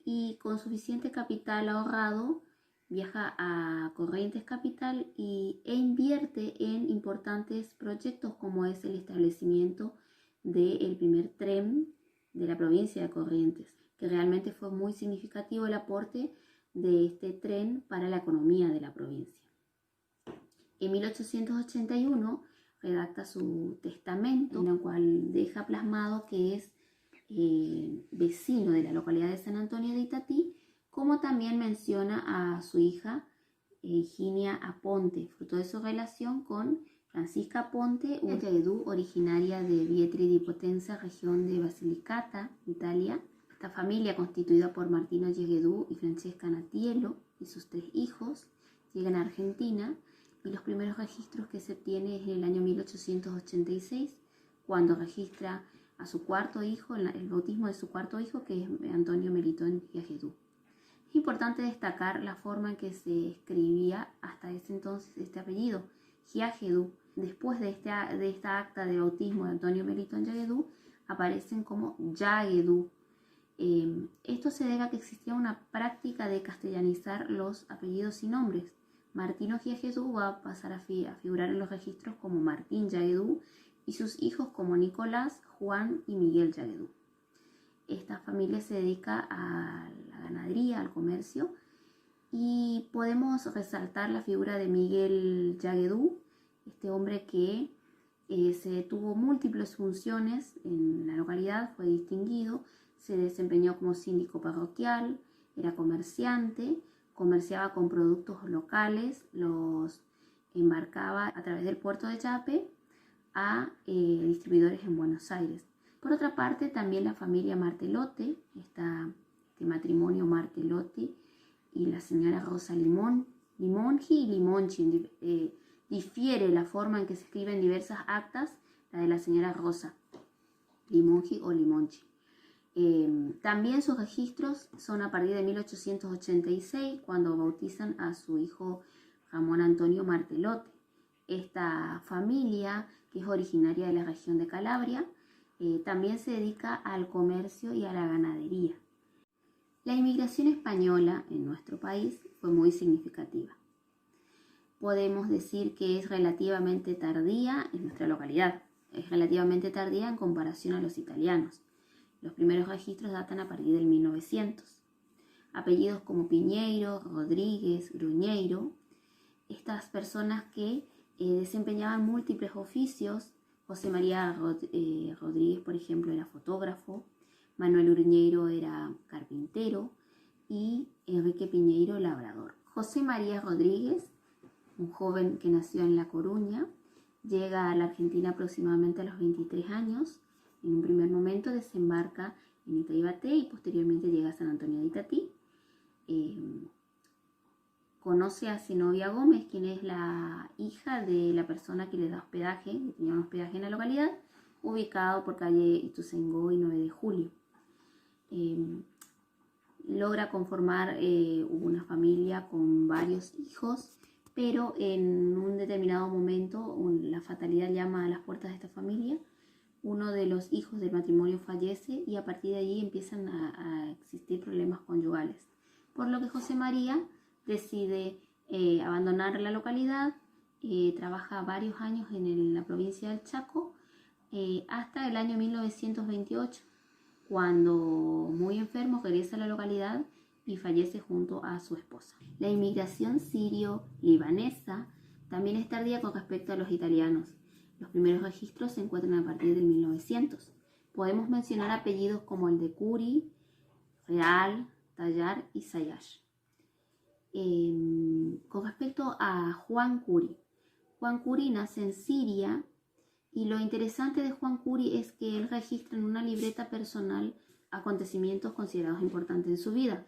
y con suficiente capital ahorrado viaja a Corrientes capital e invierte en importantes proyectos como es el establecimiento del primer tren de la provincia de Corrientes, que realmente fue muy significativo el aporte de este tren para la economía de la provincia. En 1881 redacta su testamento, en el cual deja plasmado que es vecino de la localidad de San Antonio de Itatí, como también menciona a su hija Higinia Aponte, fruto de su relación con Francisca Aponte, una Yagedú originaria de Vietri di Potenza, región de Basilicata, Italia. Esta familia, constituida por Martino Yagedú y Francesca Natielo y sus 3 hijos, llegan a Argentina y los primeros registros que se obtiene es en el año 1886, cuando registra a su cuarto hijo, el bautismo de su cuarto hijo, que es Antonio Melitón Yagedú. Es importante destacar la forma en que se escribía hasta ese entonces este apellido, Yagedú. Después de esta acta de bautismo de Antonio Melitón Yagedú, aparecen como Yagedú. Esto se debe a que existía una práctica de castellanizar los apellidos y nombres. Martino Yagedú va a pasar a figurar en los registros como Martín Yagedú y sus hijos como Nicolás, Juan y Miguel Yagedú. Esta familia se dedica a la ganadería, al comercio, y podemos resaltar la figura de Miguel Yagedú, este hombre que se tuvo múltiples funciones en la localidad, fue distinguido, se desempeñó como síndico parroquial, era comerciante, comerciaba con productos locales, los embarcaba a través del puerto de Yape a distribuidores en Buenos Aires. Por otra parte, también la familia Martelotti, este matrimonio Martelotti y la señora Rosa Limongi y Limonchi, difiere la forma en que se escriben diversas actas, la de la señora Rosa. Limongi o Limonchi. También sus registros son a partir de 1886, cuando bautizan a su hijo Ramón Antonio Martelote. Esta familia, que es originaria de la región de Calabria, también se dedica al comercio y a la ganadería. La inmigración española en nuestro país fue muy significativa. Podemos decir que es relativamente tardía en nuestra localidad, es relativamente tardía en comparación a los italianos. Los primeros registros datan a partir del 1900. Apellidos como Piñeiro, Rodríguez, Gruñeiro, estas personas que desempeñaban múltiples oficios. José María Rodríguez, por ejemplo, era fotógrafo, Manuel Gruñeiro era carpintero y Enrique Piñeiro, labrador. José María Rodríguez, un joven que nació en La Coruña, llega a la Argentina aproximadamente a los 23 años. En un primer momento desembarca en Itaibate y posteriormente llega a San Antonio de Itatí. Conoce a Zenobia Gómez, quien es la hija de la persona que le da hospedaje, que tenía un hospedaje en la localidad, ubicado por calle Ituzaingó y 9 de Julio. Logra conformar una familia con varios hijos, pero en un determinado momento la fatalidad llama a las puertas de esta familia. Uno de los hijos del matrimonio fallece y a partir de allí empiezan a existir problemas conyugales, por lo que José María decide abandonar la localidad. Trabaja varios años en la provincia del Chaco hasta el año 1928, cuando muy enfermo regresa a la localidad y fallece junto a su esposa. La inmigración sirio-libanesa también es tardía con respecto a los italianos. Los primeros registros se encuentran a partir del 1900. Podemos mencionar apellidos como el de Curi, Real, Tallar y Sayash. Con respecto a Juan Curi nace en Siria, y lo interesante de Juan Curi es que él registra en una libreta personal acontecimientos considerados importantes en su vida.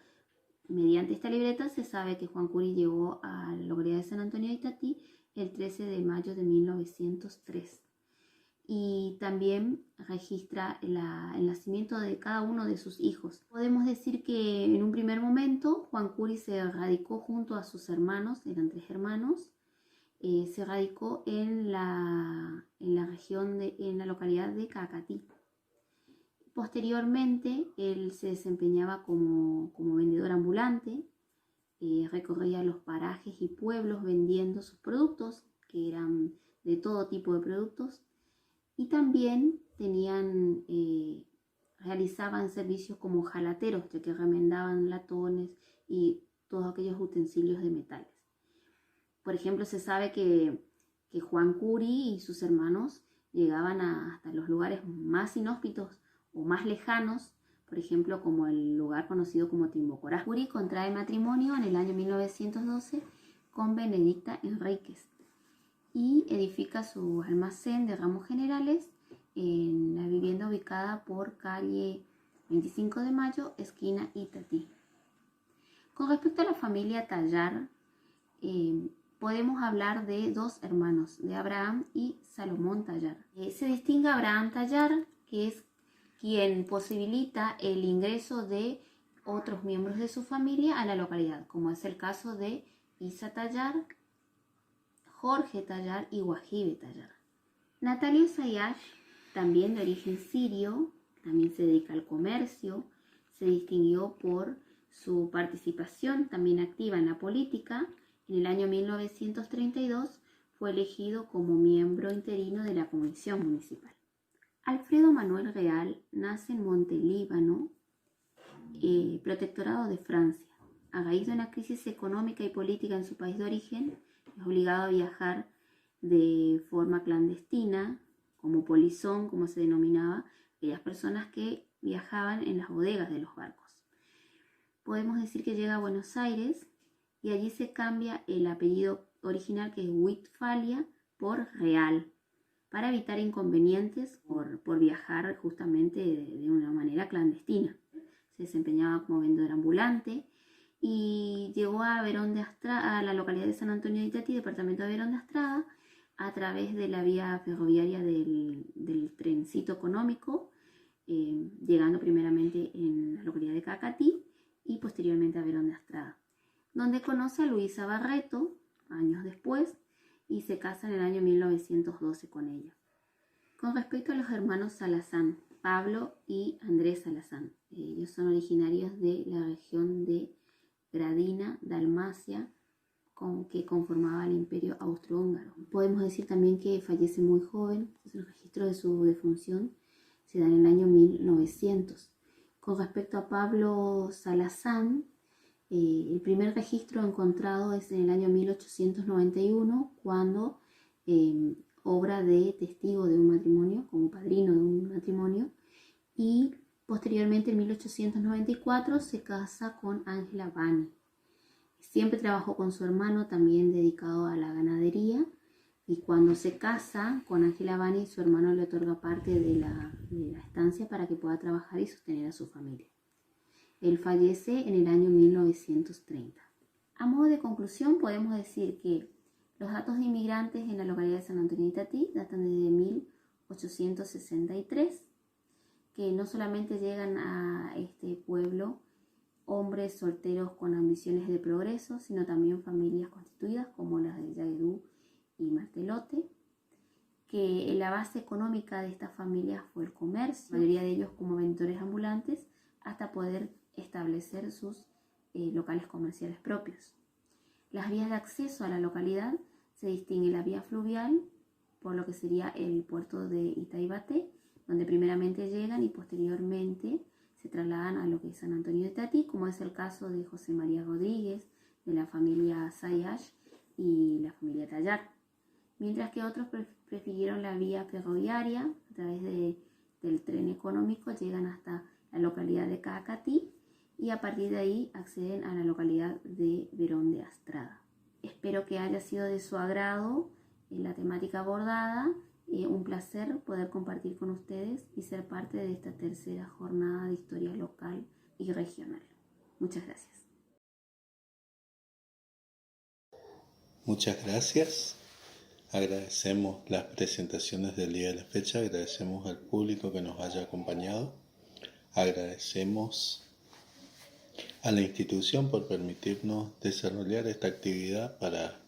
Mediante esta libreta se sabe que Juan Curi llegó a la localidad de San Antonio de Itatí el 13 de mayo de 1903. Y también registra el nacimiento de cada uno de sus hijos. Podemos decir que en un primer momento Juan Curi se radicó junto a sus hermanos, eran 3 hermanos, se radicó en la localidad de Cacatí. Posteriormente él se desempeñaba como vendedor ambulante, recorría los parajes y pueblos vendiendo sus productos, que eran de todo tipo de productos, y también realizaban servicios como jalateros, ya que remendaban latones y todos aquellos utensilios de metales. Por ejemplo, se sabe que Juan Curi y sus hermanos llegaban hasta los lugares más inhóspitos o más lejanos, por ejemplo, como el lugar conocido como Timbocorá. Curi contrae matrimonio en el año 1912 con Benedicta Enríquez y edifica su almacén de ramos generales en la vivienda ubicada por calle 25 de Mayo, esquina Itatí. Con respecto a la familia Tallar, podemos hablar de 2 hermanos, de Abraham y Salomón Tallar. Se distingue a Abraham Tallar, que es quien posibilita el ingreso de otros miembros de su familia a la localidad, como es el caso de Isa Tallar, Jorge Tallar y Wahibe Tallar. Natalio Sayash, también de origen sirio, también se dedica al comercio, se distinguió por su participación también activa en la política. En el año 1932 fue elegido como miembro interino de la Comisión Municipal. Alfredo Manuel Real nace en Montelíbano, protectorado de Francia. A raíz de una crisis económica y política en su país de origen, es obligado a viajar de forma clandestina, como polizón, como se denominaba, aquellas personas que viajaban en las bodegas de los barcos. Podemos decir que llega a Buenos Aires y allí se cambia el apellido original, que es Westfalia, por Real, para evitar inconvenientes por viajar justamente de una manera clandestina. Se desempeñaba como vendedor ambulante y llegó a Verón de Astrada, a la localidad de San Antonio de Itatí, departamento de Verón de Astrada, a través de la vía ferroviaria del trencito económico, llegando primeramente en la localidad de Cacatí y posteriormente a Verón de Astrada, donde conoce a Luisa Barreto años después y se casa en el año 1912 con ella. Con respecto a los hermanos Salazán, Pablo y Andrés Salazán, ellos son originarios de la región de Gradina, Dalmacia, que conformaba el Imperio Austrohúngaro. Podemos decir también que fallece muy joven, entonces el registro de su defunción se da en el año 1900. Con respecto a Pablo Salazán, el primer registro encontrado es en el año 1891, cuando obra de testigo de un matrimonio, como padrino de un matrimonio, y posteriormente en 1894 se casa con Ángela Bani. Siempre trabajó con su hermano, también dedicado a la ganadería, y cuando se casa con Ángela Bani, su hermano le otorga parte de la estancia para que pueda trabajar y sostener a su familia. Él fallece en el año 1930. A modo de conclusión, podemos decir que los datos de inmigrantes en la localidad de San Antonio de Itatí datan desde 1863, que no solamente llegan a este pueblo hombres solteros con ambiciones de progreso, sino también familias constituidas como las de Yaguedú y Martelote, que la base económica de estas familias fue el comercio, la mayoría de ellos como vendedores ambulantes, hasta poder establecer sus locales comerciales propios. Las vías de acceso a la localidad se distingue la vía fluvial, por lo que sería el puerto de Itaibate, donde primeramente llegan y posteriormente se trasladan a lo que es San Antonio de Itatí, como es el caso de José María Rodríguez, de la familia Sayash y la familia Tallar, mientras que otros prefirieron la vía ferroviaria. A través del tren económico llegan hasta la localidad de Cacatí y a partir de ahí acceden a la localidad de Verón de Astrada. Espero que haya sido de su agrado la temática abordada. Un placer poder compartir con ustedes y ser parte de esta tercera jornada de historia local y regional. Muchas gracias. Muchas gracias. Agradecemos las presentaciones del día de la fecha, agradecemos al público que nos haya acompañado, agradecemos a la institución por permitirnos desarrollar esta actividad para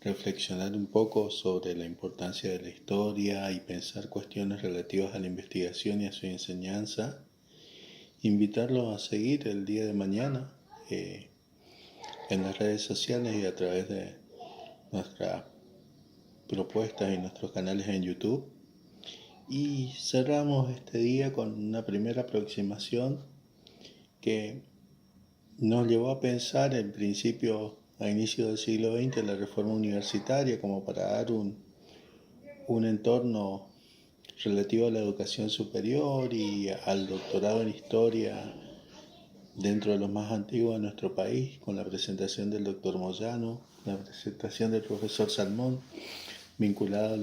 reflexionar un poco sobre la importancia de la historia y pensar cuestiones relativas a la investigación y a su enseñanza. Invitarlos a seguir el día de mañana en las redes sociales y a través de nuestras propuestas y nuestros canales en YouTube. Y cerramos este día con una primera aproximación que nos llevó a pensar en principio a inicio del siglo XX la reforma universitaria como para dar un entorno relativo a la educación superior y al doctorado en historia dentro de los más antiguos de nuestro país, con la presentación del doctor Moyano, la presentación del profesor Salmón, vinculada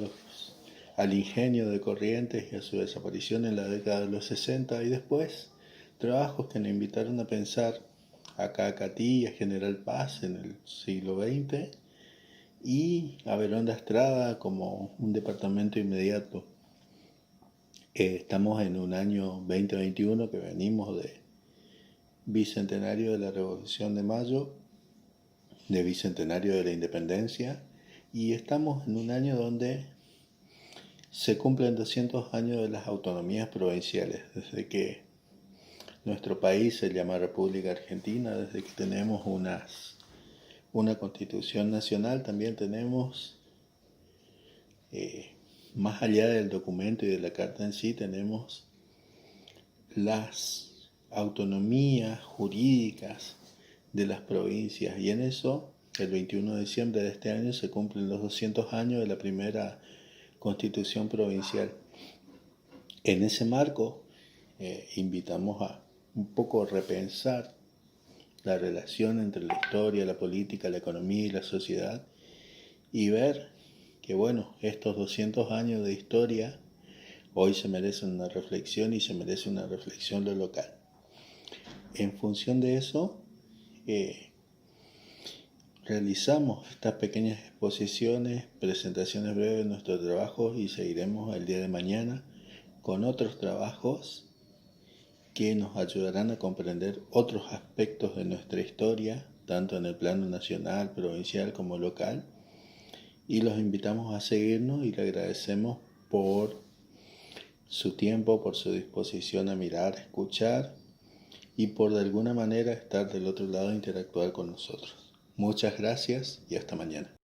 al ingenio de Corrientes y a su desaparición en la década de los 60, y después trabajos que nos invitaron a pensar a Cacatí y a General Paz en el siglo XX y a Verón de Astrada como un departamento inmediato. Estamos en un año 2021 que venimos de bicentenario de la Revolución de Mayo, de bicentenario de la Independencia, y estamos en un año donde se cumplen 200 años de las autonomías provinciales, desde que nuestro país se llama República Argentina, desde que tenemos una constitución nacional. También tenemos, más allá del documento y de la carta en sí, tenemos las autonomías jurídicas de las provincias, y en eso el 21 de diciembre de este año se cumplen los 200 años de la primera constitución provincial. En ese marco invitamos a un poco repensar la relación entre la historia, la política, la economía y la sociedad, y ver que estos 200 años de historia hoy se merecen una reflexión, y se merece una reflexión lo local. En función de eso, realizamos estas pequeñas exposiciones, presentaciones breves de nuestros trabajos, y seguiremos el día de mañana con otros trabajos que nos ayudarán a comprender otros aspectos de nuestra historia, tanto en el plano nacional, provincial como local. Y los invitamos a seguirnos y le agradecemos por su tiempo, por su disposición a mirar, a escuchar y por de alguna manera estar del otro lado e interactuar con nosotros. Muchas gracias y hasta mañana.